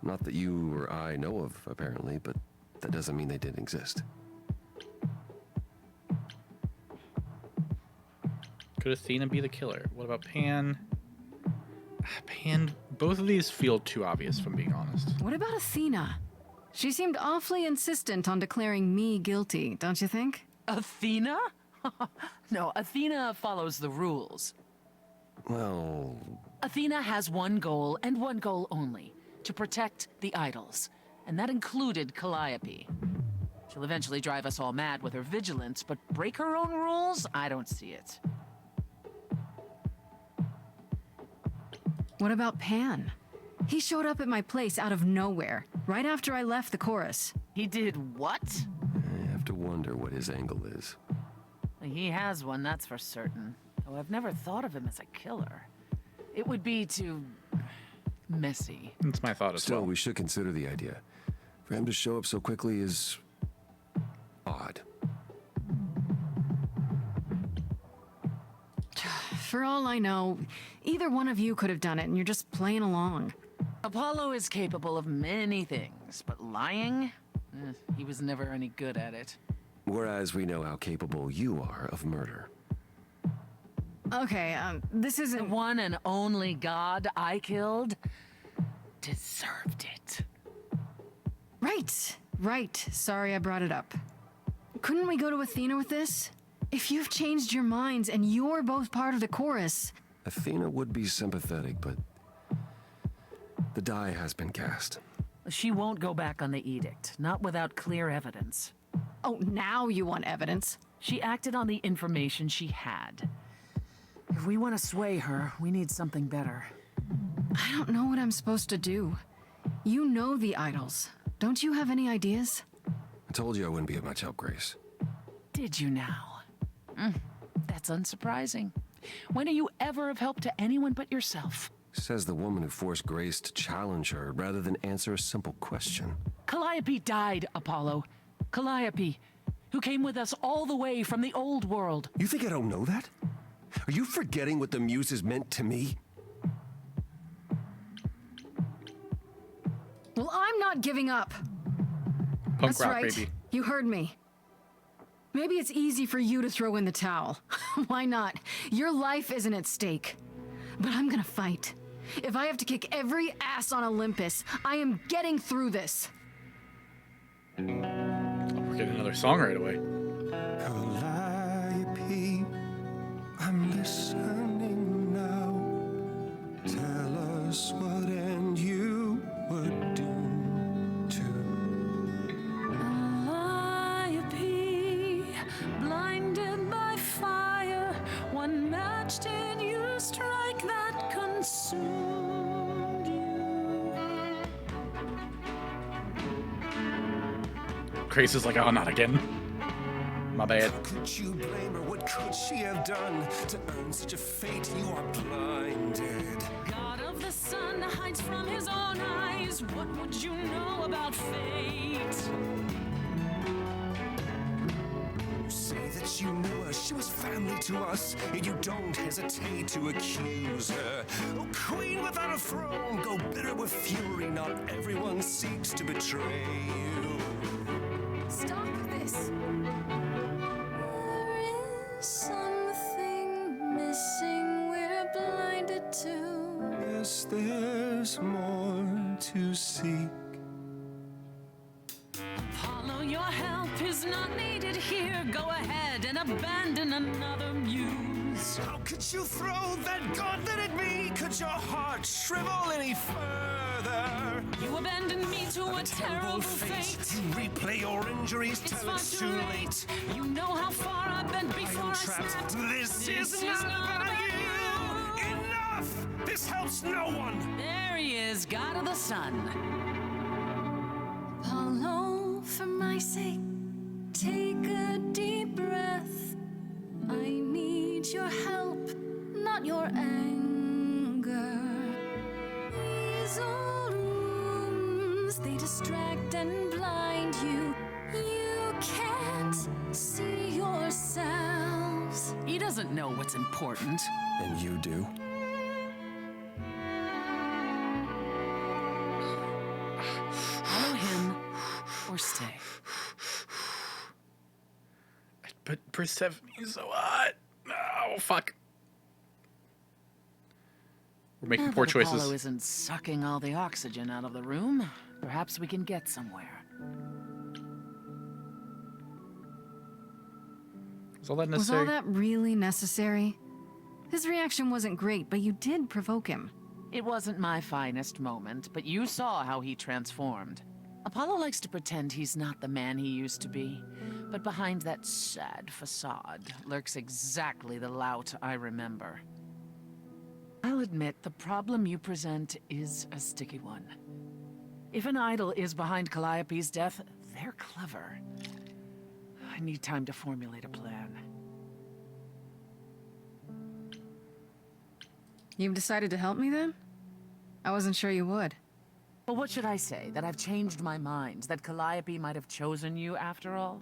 [SPEAKER 2] Not that you or I know of, apparently, but that doesn't mean they didn't exist.
[SPEAKER 1] Could Athena be the killer? What about Pan? Pan, both of these feel too obvious, if I'm being honest.
[SPEAKER 3] What about Athena? She seemed awfully insistent on declaring me guilty, don't you think?
[SPEAKER 7] Athena? No, Athena follows the rules.
[SPEAKER 2] Well,
[SPEAKER 7] Athena has one goal, and one goal only. To protect the idols. And that included Calliope. She'll eventually drive us all mad with her vigilance, but break her own rules? I don't see it.
[SPEAKER 3] What about Pan? He showed up at my place out of nowhere, right after I left the chorus.
[SPEAKER 7] He did what?
[SPEAKER 2] I have to wonder what his angle is.
[SPEAKER 7] He has one, that's for certain. though I've never thought of him as a killer. It would be too messy.
[SPEAKER 1] That's my thought as
[SPEAKER 2] Still,
[SPEAKER 1] well.
[SPEAKER 2] we should consider the idea. For him to show up so quickly is odd.
[SPEAKER 3] For all I know, either one of you could have done it and you're just playing along.
[SPEAKER 7] Apollo is capable of many things, but lying? He was never any good at it.
[SPEAKER 2] Whereas we know how capable you are of murder.
[SPEAKER 3] Okay, this
[SPEAKER 7] The
[SPEAKER 3] isn't...
[SPEAKER 7] one and only god I killed deserved it.
[SPEAKER 3] Right. Sorry I brought it up. Couldn't we go to Athena with this? If you've changed your minds and you're both part of the chorus...
[SPEAKER 2] Athena would be sympathetic, but the die has been cast.
[SPEAKER 7] She won't go back on the edict, not without clear evidence.
[SPEAKER 3] Oh, now you want evidence?
[SPEAKER 7] She acted on the information she had. If we want to sway her, we need something better.
[SPEAKER 3] I don't know what I'm supposed to do. You know the idols. Don't you have any ideas?
[SPEAKER 2] I told you I wouldn't be of much help, Grace.
[SPEAKER 7] Did you now? That's unsurprising. When are you ever of help to anyone but yourself?
[SPEAKER 2] Says the woman who forced Grace to challenge her rather than answer a simple question.
[SPEAKER 7] Calliope died, Apollo. Calliope, who came with us all the way from the old world.
[SPEAKER 2] You think I don't know that? Are you forgetting what the Muses meant to me?
[SPEAKER 3] Well, I'm not giving up.
[SPEAKER 1] Punk
[SPEAKER 3] That's
[SPEAKER 1] rock,
[SPEAKER 3] right.
[SPEAKER 1] baby.
[SPEAKER 3] You heard me. Maybe it's easy for you to throw in the towel. Why not? Your life isn't at stake. But I'm gonna fight. If I have to kick every ass on Olympus, I am getting through this.
[SPEAKER 1] Oh, we're getting another song right away.
[SPEAKER 2] Calliope, I'm listening now. Tell us what end you would do to.
[SPEAKER 7] Calliope, blinded by fire, one match did you strike that consumed you.
[SPEAKER 1] Grace is like, oh, not again. My bad.
[SPEAKER 2] Could you blame her? What could she have done to earn such a fate? You are blinded.
[SPEAKER 7] God of the sun hides from his own eyes. What would you know about fate?
[SPEAKER 2] You say that you knew her, she was family to us, yet you don't hesitate to accuse her. Oh, queen without a throne, go bitter with fury. Not everyone seeks to betray you.
[SPEAKER 3] Stop this. There is something missing we're blinded to.
[SPEAKER 2] Yes, there's more to seek.
[SPEAKER 7] Apollo, your help is not needed here. Go ahead and abandon another muse.
[SPEAKER 2] How could you throw that gauntlet at me? Could your heart shrivel any further?
[SPEAKER 7] You abandoned me to a terrible fate.
[SPEAKER 2] You replay your injuries
[SPEAKER 7] It's
[SPEAKER 2] till
[SPEAKER 7] far
[SPEAKER 2] it's
[SPEAKER 7] too late. You know how far I've been before I snapped.
[SPEAKER 2] This is not about you. Enough! This helps no one.
[SPEAKER 7] There he is, God of the Sun.
[SPEAKER 3] Apollo, for my sake, take a deep breath. I need your help, not your anger. These old rooms, they distract and blind you. You can't see yourselves.
[SPEAKER 7] He doesn't know what's important.
[SPEAKER 2] And you do?
[SPEAKER 7] Follow him or stay.
[SPEAKER 1] But Persephone is so hot. Oh, fuck. We're making
[SPEAKER 7] Now
[SPEAKER 1] poor
[SPEAKER 7] that Apollo
[SPEAKER 1] choices.
[SPEAKER 7] isn't sucking all the oxygen out of the room, perhaps we can get somewhere.
[SPEAKER 1] Is all that
[SPEAKER 3] Was
[SPEAKER 1] necessary?
[SPEAKER 3] all that really necessary? His reaction wasn't great, but you did provoke him.
[SPEAKER 7] It wasn't my finest moment, but you saw how he transformed. Apollo likes to pretend he's not the man he used to be, but behind that sad facade lurks exactly the lout I remember. I'll admit the problem you present is a sticky one. If an idol is behind Calliope's death, they're clever. I need time to formulate a plan.
[SPEAKER 3] You've decided to help me then? I wasn't sure you would.
[SPEAKER 7] Well, what should I say? That I've changed my mind? That Calliope might have chosen you after all?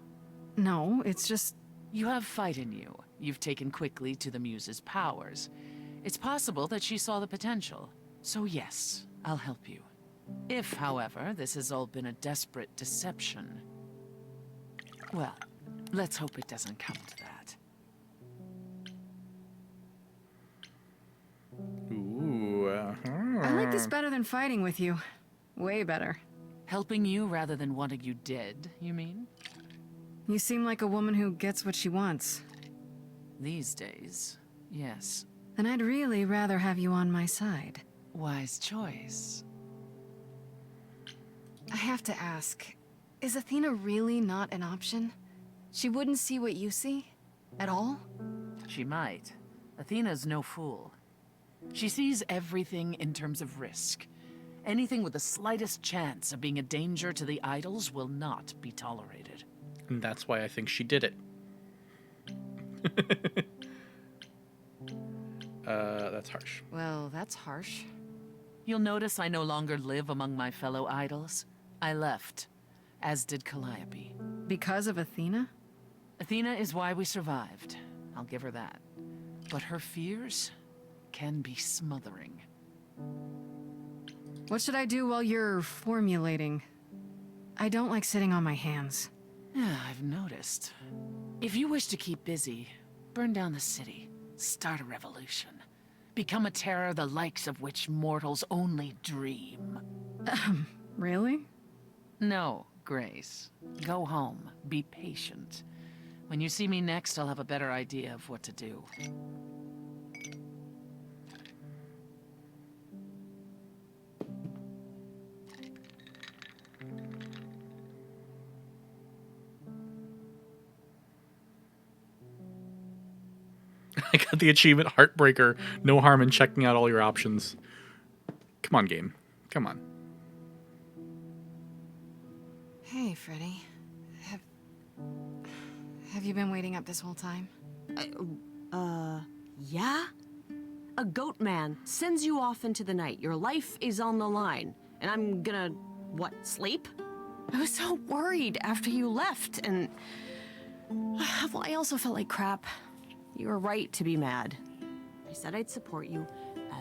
[SPEAKER 3] No, it's just...
[SPEAKER 7] You have fight in you. You've taken quickly to the Muse's powers. It's possible that she saw the potential. So yes, I'll help you. If, however, this has all been a desperate deception... Well, let's hope it doesn't come to that.
[SPEAKER 1] Ooh.
[SPEAKER 3] I like this better than fighting with you. Way better.
[SPEAKER 7] Helping you rather than wanting you dead, you mean?
[SPEAKER 3] You seem like a woman who gets what she wants.
[SPEAKER 7] These days, yes.
[SPEAKER 3] Then I'd really rather have you on my side.
[SPEAKER 7] Wise choice.
[SPEAKER 3] I have to ask, is Athena really not an option? She wouldn't see what you see? At all?
[SPEAKER 7] She might. Athena's no fool. She sees everything in terms of risk. Anything with the slightest chance of being a danger to the idols will not be tolerated.
[SPEAKER 1] And that's why I think she did it. That's harsh.
[SPEAKER 3] Well, that's harsh.
[SPEAKER 7] You'll notice I no longer live among my fellow idols. I left, as did Calliope.
[SPEAKER 3] Because of Athena?
[SPEAKER 7] Athena is why we survived. I'll give her that. But her fears can be smothering.
[SPEAKER 3] What should I do while you're formulating? I don't like sitting on my hands.
[SPEAKER 7] Yeah, I've noticed. If you wish to keep busy, burn down the city, start a revolution, become a terror the likes of which mortals only dream.
[SPEAKER 3] Really?
[SPEAKER 7] No, Grace. Go home. Be patient. When you see me next, I'll have a better idea of what to do.
[SPEAKER 1] I got the achievement Heartbreaker. No harm in checking out all your options. Come on, game. Come on.
[SPEAKER 3] Hey, Freddy. Have you been waiting up this whole time?
[SPEAKER 4] Yeah? A goat man sends you off into the night. Your life is on the line. And I'm gonna, what, sleep? I was so worried after you left, and... Well, I also felt like crap. You were right to be mad. I said I'd support you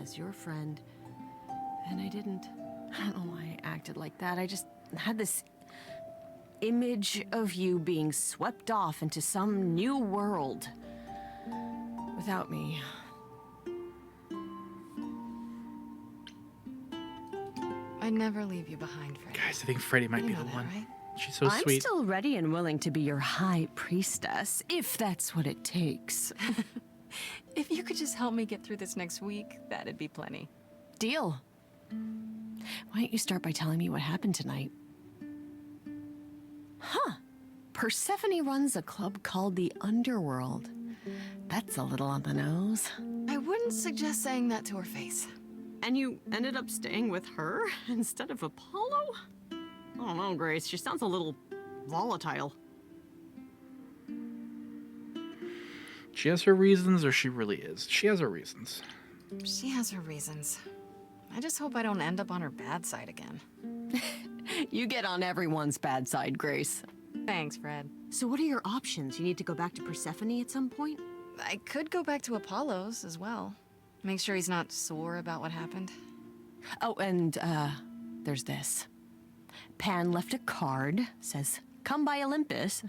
[SPEAKER 4] as your friend, and I didn't. I don't know why I acted like that. I just had this image of you being swept off into some new world without me.
[SPEAKER 3] I'd never leave you behind, Freddy.
[SPEAKER 1] Guys, I think Freddy might
[SPEAKER 3] You
[SPEAKER 1] be
[SPEAKER 3] know
[SPEAKER 1] the
[SPEAKER 3] that,
[SPEAKER 1] one.
[SPEAKER 3] right?
[SPEAKER 1] She's so
[SPEAKER 4] I'm
[SPEAKER 1] sweet.
[SPEAKER 4] still ready and willing to be your high priestess, if that's what it takes.
[SPEAKER 3] If you could just help me get through this next week, that'd be plenty.
[SPEAKER 4] Deal. Why don't you start by telling me what happened tonight? Huh. Persephone runs a club called the Underworld. That's a little on the nose.
[SPEAKER 3] I wouldn't suggest saying that to her face.
[SPEAKER 4] And you ended up staying with her instead of Apollo? I don't know, Grace. She sounds a little volatile.
[SPEAKER 1] She has her reasons, or she really is. She has her reasons.
[SPEAKER 3] She has her reasons. I just hope I don't end up on her bad side again.
[SPEAKER 4] You get on everyone's bad side, Grace.
[SPEAKER 3] Thanks, Fred.
[SPEAKER 4] So what are your options? You need to go back to Persephone at some point?
[SPEAKER 3] I could go back to Apollo's as well. Make sure he's not sore about what happened.
[SPEAKER 4] Oh, and, there's this. Pan left a card, says, "Come by Olympus."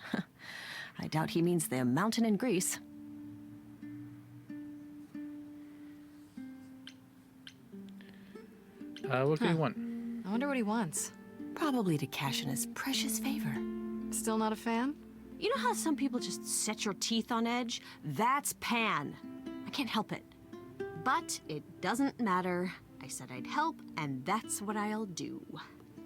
[SPEAKER 4] I doubt he means the mountain in Greece.
[SPEAKER 1] What could you want?
[SPEAKER 3] I wonder what he wants.
[SPEAKER 4] Probably to cash in his precious favor.
[SPEAKER 3] Still not a fan?
[SPEAKER 4] You know how some people just set your teeth on edge? That's Pan. I can't help it. But it doesn't matter. I said I'd help, and that's what I'll do.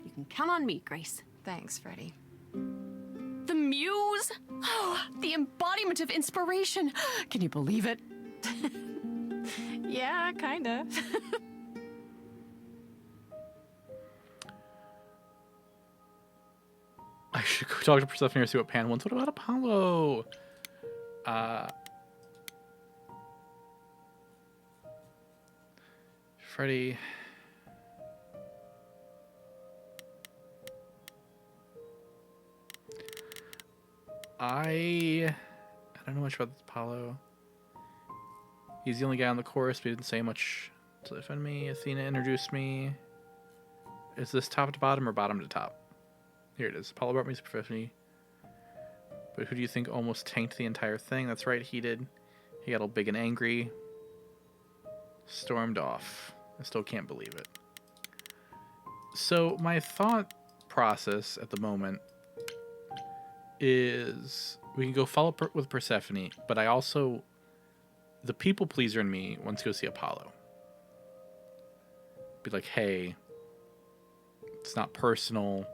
[SPEAKER 4] You can count on me, Grace.
[SPEAKER 3] Thanks, Freddy.
[SPEAKER 4] The muse? Oh, the embodiment of inspiration. Can you believe it?
[SPEAKER 3] Yeah, kinda.
[SPEAKER 1] I should go talk to Persephone or see what Pan wants. What about Apollo? Freddy. I don't know much about Apollo. He's the only guy on the chorus, but he didn't say much to defend me. Athena introduced me. Is this top to bottom or bottom to top? Here it is. Apollo brought me to Persephone. But who do you think almost tanked the entire thing? That's right, he did. He got all big and angry. Stormed off. I still can't believe it. So my thought process at the moment is we can go follow with Persephone, but I also, the people pleaser in me wants to go see Apollo. Be like, hey, it's not personal.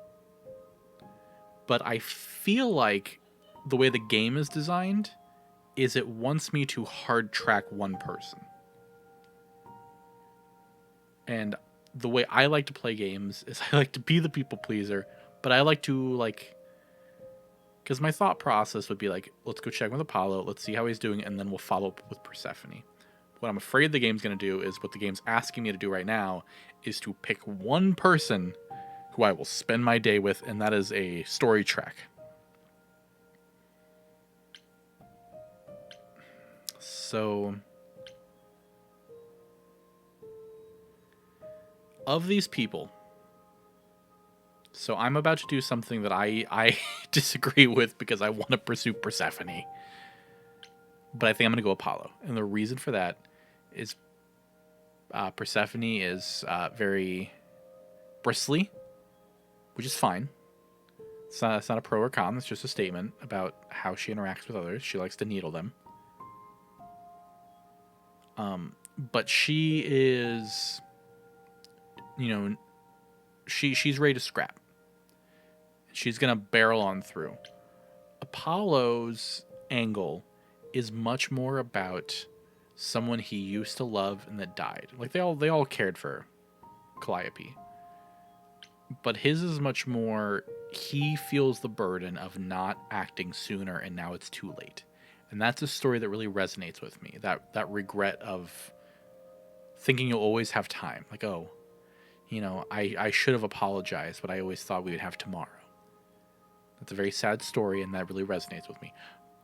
[SPEAKER 1] But I feel like the way the game is designed is it wants me to hard track one person. And the way I like to play games is I like to be the people pleaser, but I like to, like, because my thought process would be like, let's go check with Apollo, let's see how he's doing, and then we'll follow up with Persephone. What I'm afraid the game's going to do is what the game's asking me to do right now is to pick one person who I will spend my day with, and that is a story track. So, of these people, so I'm about to do something that I disagree with because I want to pursue Persephone. But I think I'm going to go Apollo. And the reason for that is Persephone is very bristly, which is fine. It's not a pro or con. It's just a statement about how she interacts with others. She likes to needle them. But she is, you know, she's ready to scrap. She's going to barrel on through. Apollo's angle is much more about someone he used to love and that died. Like they all cared for Calliope. But his is much more, he feels the burden of not acting sooner and now it's too late. And that's a story that really resonates with me. That regret of thinking you'll always have time. Like, oh, you know, I should have apologized, but I always thought we would have tomorrow. That's a very sad story, and that really resonates with me.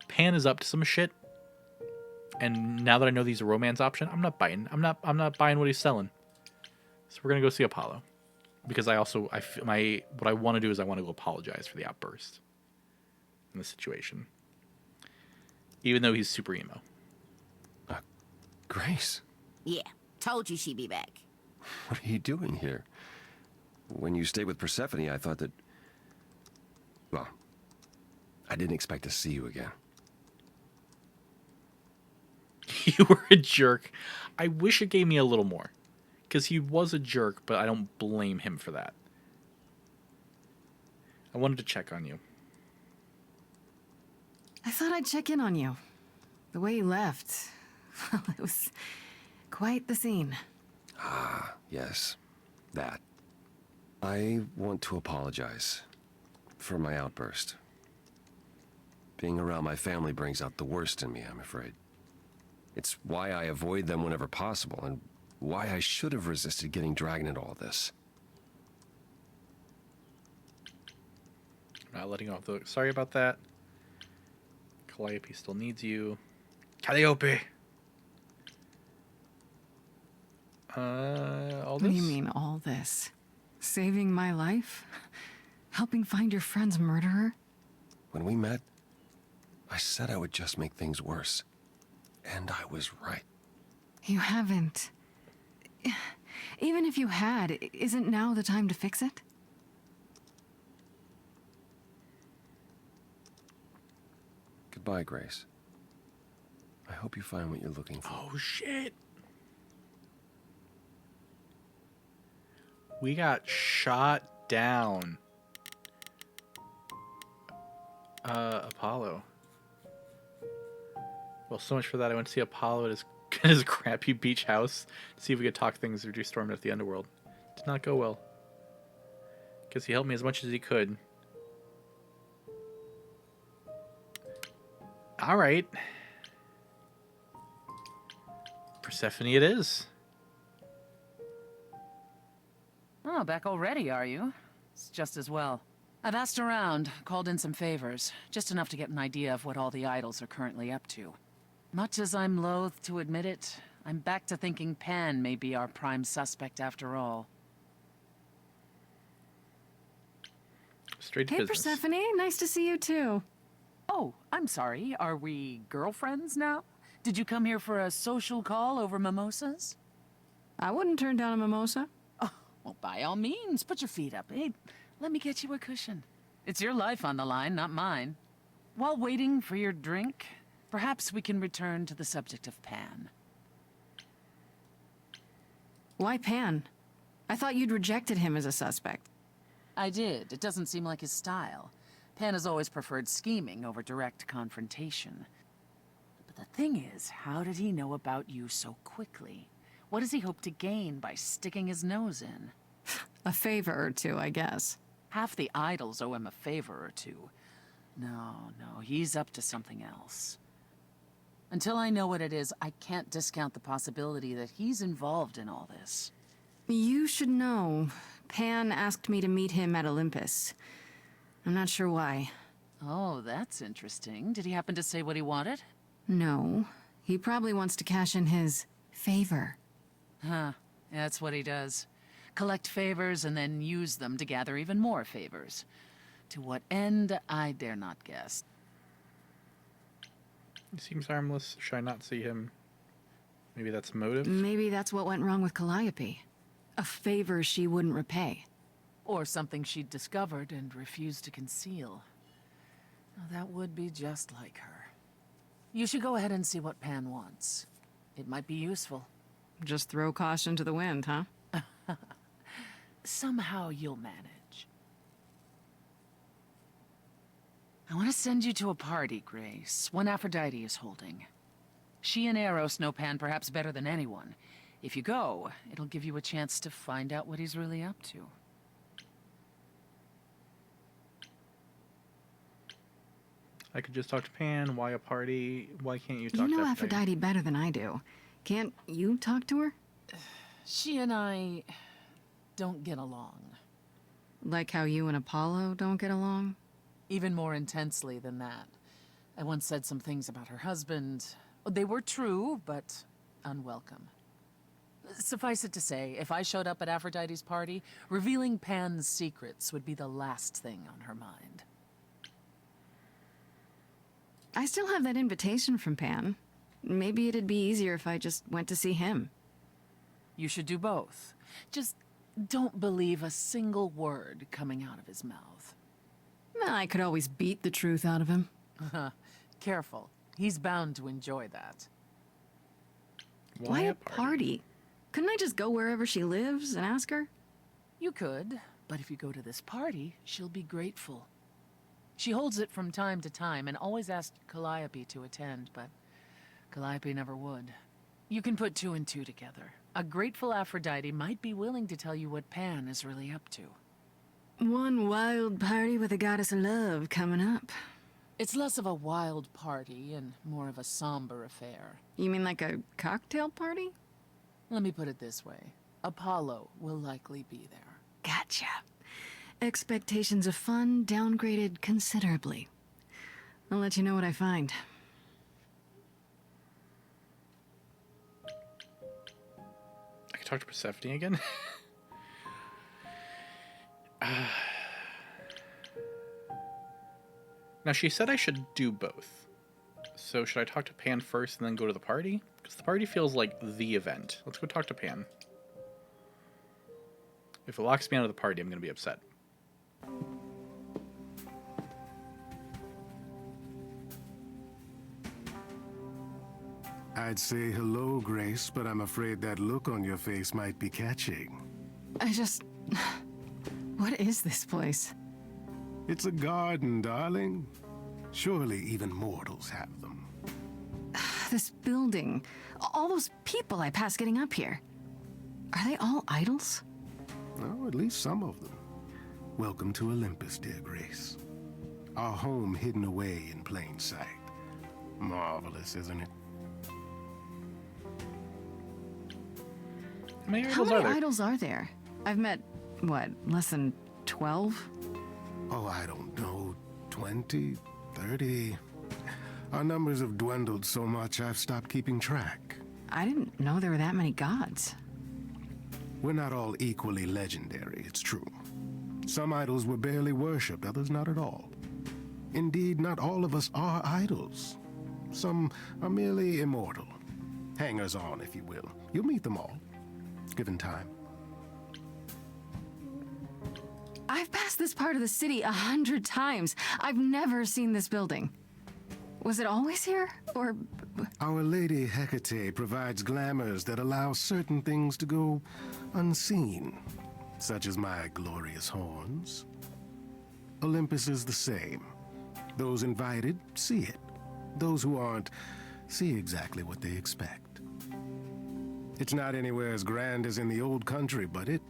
[SPEAKER 1] Pan is up to some shit, and now that I know he's a romance option, I'm not buying. I'm not buying what he's selling. So we're gonna go see Apollo, because what I want to do is I want to go apologize for the outburst in the situation, even though he's super emo.
[SPEAKER 2] Grace,
[SPEAKER 4] Yeah, told you she'd be back.
[SPEAKER 2] what are you doing here? When you stayed with Persephone, I thought that... Well, I didn't expect to see you again.
[SPEAKER 1] You were a jerk. I wish it gave me a little more, because he was a jerk, but I don't blame him for that. I wanted to check on you.
[SPEAKER 3] I thought I'd check in on you. The way you left, well, it was quite the scene.
[SPEAKER 2] Ah, yes. That. I want to apologize for my outburst. Being around my family brings out the worst in me, I'm afraid. It's why I avoid them whenever possible, and why I should have resisted getting dragged into all this.
[SPEAKER 1] Not letting off the... Sorry about that. Calliope still needs you. Calliope! All this?
[SPEAKER 3] What do you mean, all this? Saving my life? Helping find your friend's murderer?
[SPEAKER 2] When we met, I said I would just make things worse. And I was right.
[SPEAKER 3] You haven't. Even if you had, isn't now the time to fix it?
[SPEAKER 2] Goodbye, Grace. I hope you find what you're looking for.
[SPEAKER 1] Oh, shit. We got shot down. Apollo. Well, so much for that. I went to see Apollo at his crappy beach house to see if we could talk things or do Storm at the Underworld. Did not go well. Because he helped me as much as he could. Alright. Persephone it is.
[SPEAKER 7] back already, are you? It's just as well. I've asked around, called in some favors, just enough to get an idea of what all the idols are currently up to. Much as I'm loath to admit it, I'm back to thinking Pan may be our prime suspect after all.
[SPEAKER 1] Straight to
[SPEAKER 8] Hey,
[SPEAKER 1] business.
[SPEAKER 8] Persephone. Nice to see you too.
[SPEAKER 7] Oh, I'm sorry. Are we girlfriends now? Did you come here for a social call over mimosas?
[SPEAKER 8] I wouldn't turn down a mimosa.
[SPEAKER 7] Oh, well, by all means, put your feet up. Hey, let me get you a cushion. It's your life on the line, not mine. While waiting for your drink, perhaps we can return to the subject of Pan.
[SPEAKER 8] Why Pan? I thought you'd rejected him as a suspect.
[SPEAKER 7] I did. It doesn't seem like his style. Pan has always preferred scheming over direct confrontation. But the thing is, how did he know about you so quickly? What does he hope to gain by sticking his nose in?
[SPEAKER 8] A favor or two, I guess.
[SPEAKER 7] Half the idols owe him a favor or two. No, he's up to something else. Until I know what it is, I can't discount the possibility that he's involved in all this.
[SPEAKER 8] You should know. Pan asked me to meet him at Olympus. I'm not sure why.
[SPEAKER 7] Oh, that's interesting. Did he happen to say what he wanted?
[SPEAKER 8] No. He probably wants to cash in his favor.
[SPEAKER 7] Huh. That's what he does. Collect favors and then use them to gather even more favors. To what end, I dare not guess.
[SPEAKER 1] He seems harmless. Should I not see him? Maybe that's motive?
[SPEAKER 8] Maybe that's what went wrong with Calliope. A favor she wouldn't repay.
[SPEAKER 7] Or something she'd discovered and refused to conceal. Now, that would be just like her. You should go ahead and see what Pan wants. It might be useful.
[SPEAKER 8] Just throw caution to the wind, huh?
[SPEAKER 7] Somehow you'll manage. I want to send you to a party, Grace. One Aphrodite is holding. She and Eros know Pan perhaps better than anyone. If you go, it'll give you a chance to find out what he's really up to.
[SPEAKER 1] I could just talk to Pan. Why a party? Why can't you talk
[SPEAKER 8] You know
[SPEAKER 1] to
[SPEAKER 8] Aphrodite better than I do. Can't you talk to her?
[SPEAKER 7] She and I don't get along.
[SPEAKER 8] Like how you and Apollo don't get along?
[SPEAKER 7] Even more intensely than that. I once said some things about her husband. They were true, but unwelcome. Suffice it to say, if I showed up at Aphrodite's party, revealing Pan's secrets would be the last thing on her mind.
[SPEAKER 8] I still have that invitation from Pan. Maybe it'd be easier if I just went to see him.
[SPEAKER 7] You should do both. Just don't believe a single word coming out of his mouth.
[SPEAKER 8] I could always beat the truth out of him.
[SPEAKER 7] Careful. He's bound to enjoy that.
[SPEAKER 8] Why a party? Couldn't I just go wherever she lives and ask her?
[SPEAKER 7] You could, but if you go to this party, she'll be grateful. She holds it from time to time and always asked Calliope to attend, but Calliope never would. You can put two and two together. A grateful Aphrodite might be willing to tell you what Pan is really up to.
[SPEAKER 8] One wild party with a goddess of love coming up.
[SPEAKER 7] It's less of a wild party and more of a somber affair.
[SPEAKER 8] You mean like a cocktail party?
[SPEAKER 7] Let me put it this way. Apollo will likely be there.
[SPEAKER 8] Gotcha. Expectations of fun downgraded considerably. I'll let you know what I find.
[SPEAKER 1] I could talk to Persephone again? Now, she said I should do both. So should I talk to Pan first and then go to the party? Because the party feels like the event. Let's go talk to Pan. If it locks me out of the party, I'm going to be upset.
[SPEAKER 6] I'd say hello, Grace, but I'm afraid that look on your face might be catching.
[SPEAKER 8] What is this place?
[SPEAKER 6] It's a garden, darling. Surely even mortals have them.
[SPEAKER 8] This building. All those people I pass getting up here. Are they all idols?
[SPEAKER 6] Oh, at least some of them. Welcome to Olympus, dear Grace. Our home hidden away in plain sight. Marvelous, isn't it?
[SPEAKER 1] How many
[SPEAKER 8] How
[SPEAKER 1] idols
[SPEAKER 8] many
[SPEAKER 1] are there?
[SPEAKER 8] idols are there? I've met what, less than 12?
[SPEAKER 6] Oh, I don't know. 20, 30. Our numbers have dwindled so much I've stopped keeping track.
[SPEAKER 8] I didn't know there were that many gods.
[SPEAKER 6] We're not all equally legendary, it's true. Some idols were barely worshipped, others not at all. Indeed, not all of us are idols. Some are merely immortal. Hangers-on, if you will. You'll meet them all, given time.
[SPEAKER 8] I've passed this part of the city 100 times. I've never seen this building. Was it always here, or...?
[SPEAKER 6] Our Lady Hecate provides glamours that allow certain things to go unseen, such as my glorious horns. Olympus is the same. Those invited see it. Those who aren't see exactly what they expect. It's not anywhere as grand as in the old country, but it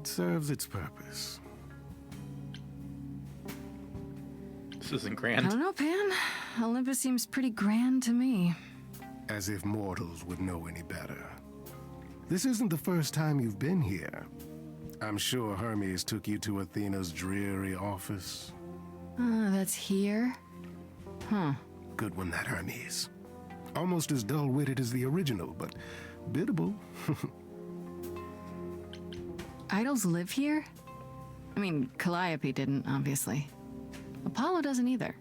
[SPEAKER 6] serves its purpose.
[SPEAKER 1] This isn't
[SPEAKER 8] I
[SPEAKER 1] grand.
[SPEAKER 8] don't know, Pan. Olympus seems pretty grand to me.
[SPEAKER 6] As if mortals would know any better. This isn't the first time you've been here. I'm sure Hermes took you to Athena's dreary office.
[SPEAKER 8] That's here? Huh.
[SPEAKER 6] Good one, that Hermes. Almost as dull-witted as the original, but biddable.
[SPEAKER 8] Idols live here? I mean, Calliope didn't, obviously. Apollo doesn't either.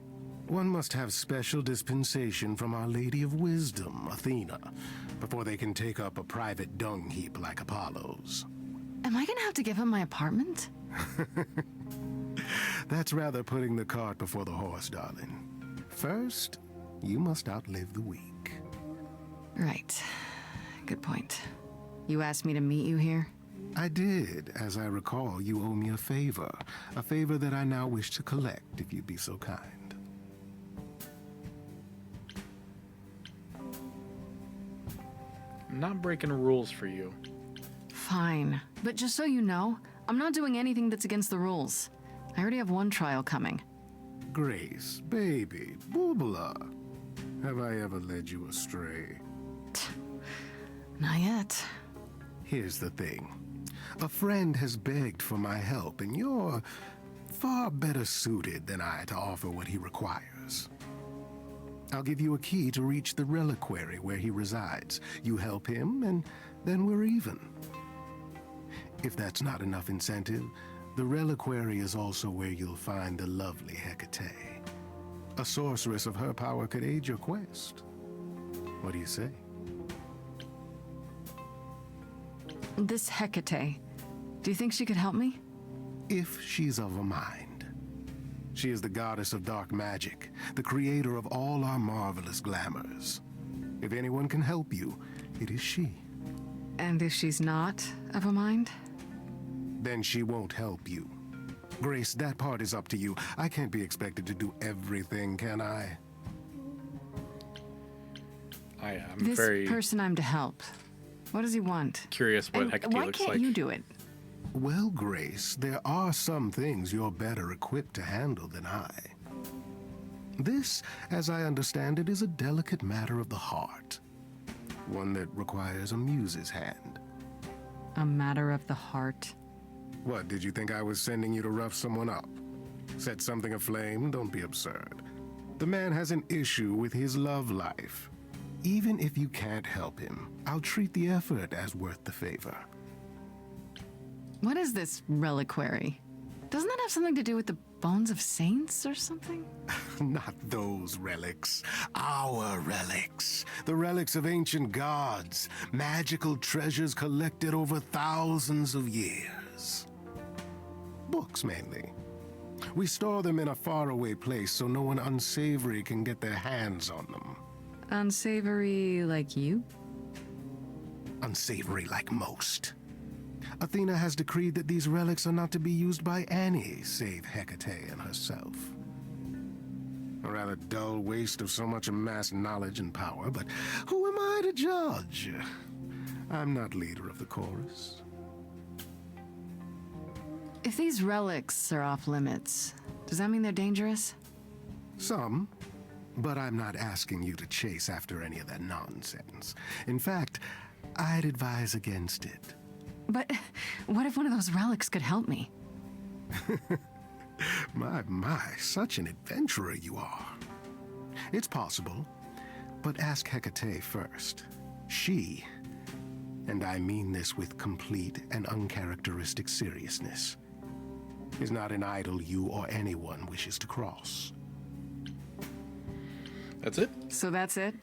[SPEAKER 6] One must have special dispensation from Our Lady of Wisdom, Athena, before they can take up a private dung heap like Apollo's.
[SPEAKER 8] Am I gonna have to give him my apartment?
[SPEAKER 6] That's rather putting the cart before the horse, darling. First, you must outlive the week.
[SPEAKER 8] Right. Good point. You asked me to meet you here?
[SPEAKER 6] I did. As I recall, you owe me a favor that I now wish to collect, if you'd be so kind.
[SPEAKER 1] I'm not breaking rules for you.
[SPEAKER 8] Fine. But just so you know, I'm not doing anything that's against the rules. I already have one trial coming.
[SPEAKER 6] Grace, baby, Boobala. Have I ever led you astray?
[SPEAKER 8] Not yet.
[SPEAKER 6] Here's the thing. A friend has begged for my help, and you're far better suited than I to offer what he requires. I'll give you a key to reach the reliquary where he resides. You help him, and then we're even. If that's not enough incentive, the reliquary is also where you'll find the lovely Hecate. A sorceress of her power could aid your quest. What do you say?
[SPEAKER 8] This Hecate, do you think she could help me?
[SPEAKER 6] If she's of a mind. She is the goddess of dark magic, the creator of all our marvelous glamours. If anyone can help you, it is she.
[SPEAKER 8] And if she's not of a mind?
[SPEAKER 6] Then she won't help you. Grace, that part is up to you. I can't be expected to do everything, can I?
[SPEAKER 1] I'm
[SPEAKER 8] This
[SPEAKER 1] very
[SPEAKER 8] person I'm to help. What does he want?
[SPEAKER 1] curious what
[SPEAKER 8] And
[SPEAKER 1] Hecate
[SPEAKER 8] why
[SPEAKER 1] looks
[SPEAKER 8] can't
[SPEAKER 1] like.
[SPEAKER 8] you do it?
[SPEAKER 6] Well, Grace, there are some things you're better equipped to handle than I. This, as I understand it, is a delicate matter of the heart. One that requires a muse's hand.
[SPEAKER 8] A matter of the heart.
[SPEAKER 6] What, did you think I was sending you to rough someone up? Set something aflame? Don't be absurd. The man has an issue with his love life. Even if you can't help him, I'll treat the effort as worth the favor.
[SPEAKER 8] What is this reliquary? Doesn't that have something to do with the bones of saints or something?
[SPEAKER 6] Not those relics. Our relics. The relics of ancient gods. Magical treasures collected over thousands of years. Books, mainly. We store them in a faraway place so no one unsavory can get their hands on them.
[SPEAKER 8] Unsavory like you?
[SPEAKER 6] Unsavory like most. Athena has decreed that these relics are not to be used by any save Hecate and herself. A rather dull waste of so much amassed knowledge and power, but who am I to judge? I'm not leader of the chorus.
[SPEAKER 8] If these relics are off limits, does that mean they're dangerous?
[SPEAKER 6] Some, but I'm not asking you to chase after any of that nonsense. In fact, I'd advise against it.
[SPEAKER 8] But what if one of those relics could help me?
[SPEAKER 6] My, such an adventurer you are. It's possible, but ask Hecate first. She, and I mean this with complete and uncharacteristic seriousness, is not an idol you or anyone wishes to cross.
[SPEAKER 1] That's it?
[SPEAKER 8] So that's it?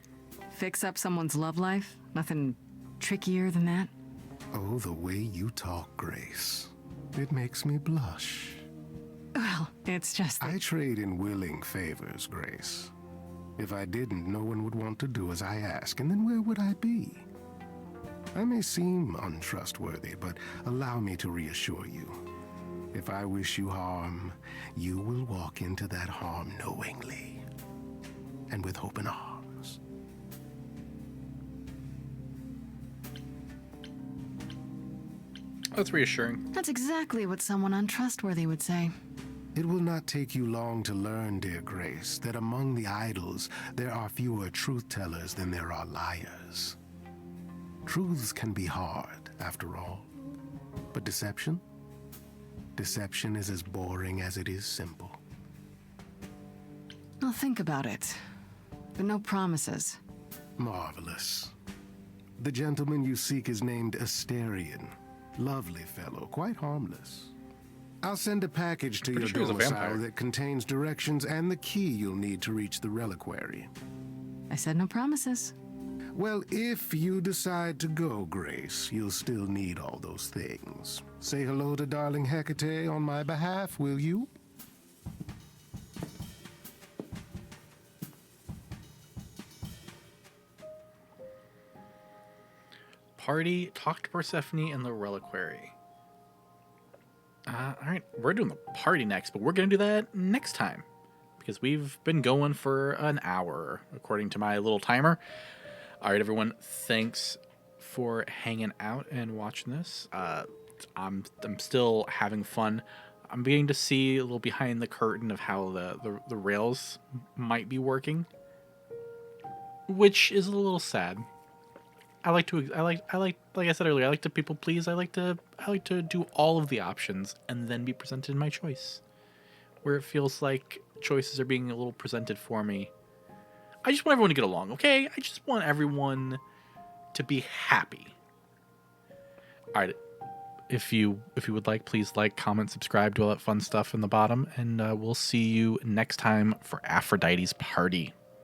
[SPEAKER 8] Fix up someone's love life? Nothing trickier than that?
[SPEAKER 6] Oh, the way you talk, Grace. It makes me blush.
[SPEAKER 8] Well, it's just that...
[SPEAKER 6] I trade in willing favors, Grace. If I didn't, no one would want to do as I ask, and then where would I be? I may seem untrustworthy, but allow me to reassure you. If I wish you harm, you will walk into that harm knowingly, and with open arms.
[SPEAKER 1] That's reassuring.
[SPEAKER 8] That's exactly what someone untrustworthy would say.
[SPEAKER 6] It will not take you long to learn, dear Grace, that among the idols, there are fewer truth-tellers than there are liars. Truths can be hard, after all. But deception? Deception is as boring as it is simple.
[SPEAKER 8] I'll think about it. But no promises.
[SPEAKER 6] Marvelous. The gentleman you seek is named Asterion. Lovely fellow, quite harmless. I'll send a package to your
[SPEAKER 1] Pretty sure he's a
[SPEAKER 6] domicile
[SPEAKER 1] vampire.
[SPEAKER 6] that contains directions and the key you'll need to reach the reliquary.
[SPEAKER 8] I said no promises.
[SPEAKER 6] Well, if you decide to go, Grace, you'll still need all those things. Say hello to darling Hecate on my behalf, will you?
[SPEAKER 1] Party, talk to Persephone in the reliquary. All right, we're doing the party next, but we're going to do that next time because we've been going for an hour, according to my little timer. All right, everyone, thanks for hanging out and watching this. I'm still having fun. I'm beginning to see a little behind the curtain of how the rails might be working, which is a little sad. Like I said earlier, I like to people please. I like to do all of the options and then be presented in my choice, where it feels like choices are being a little presented for me. I just want everyone to get along, okay? I just want everyone to be happy. All right, if you would like, please like, comment, subscribe, do all that fun stuff in the bottom, and we'll see you next time for Aphrodite's party.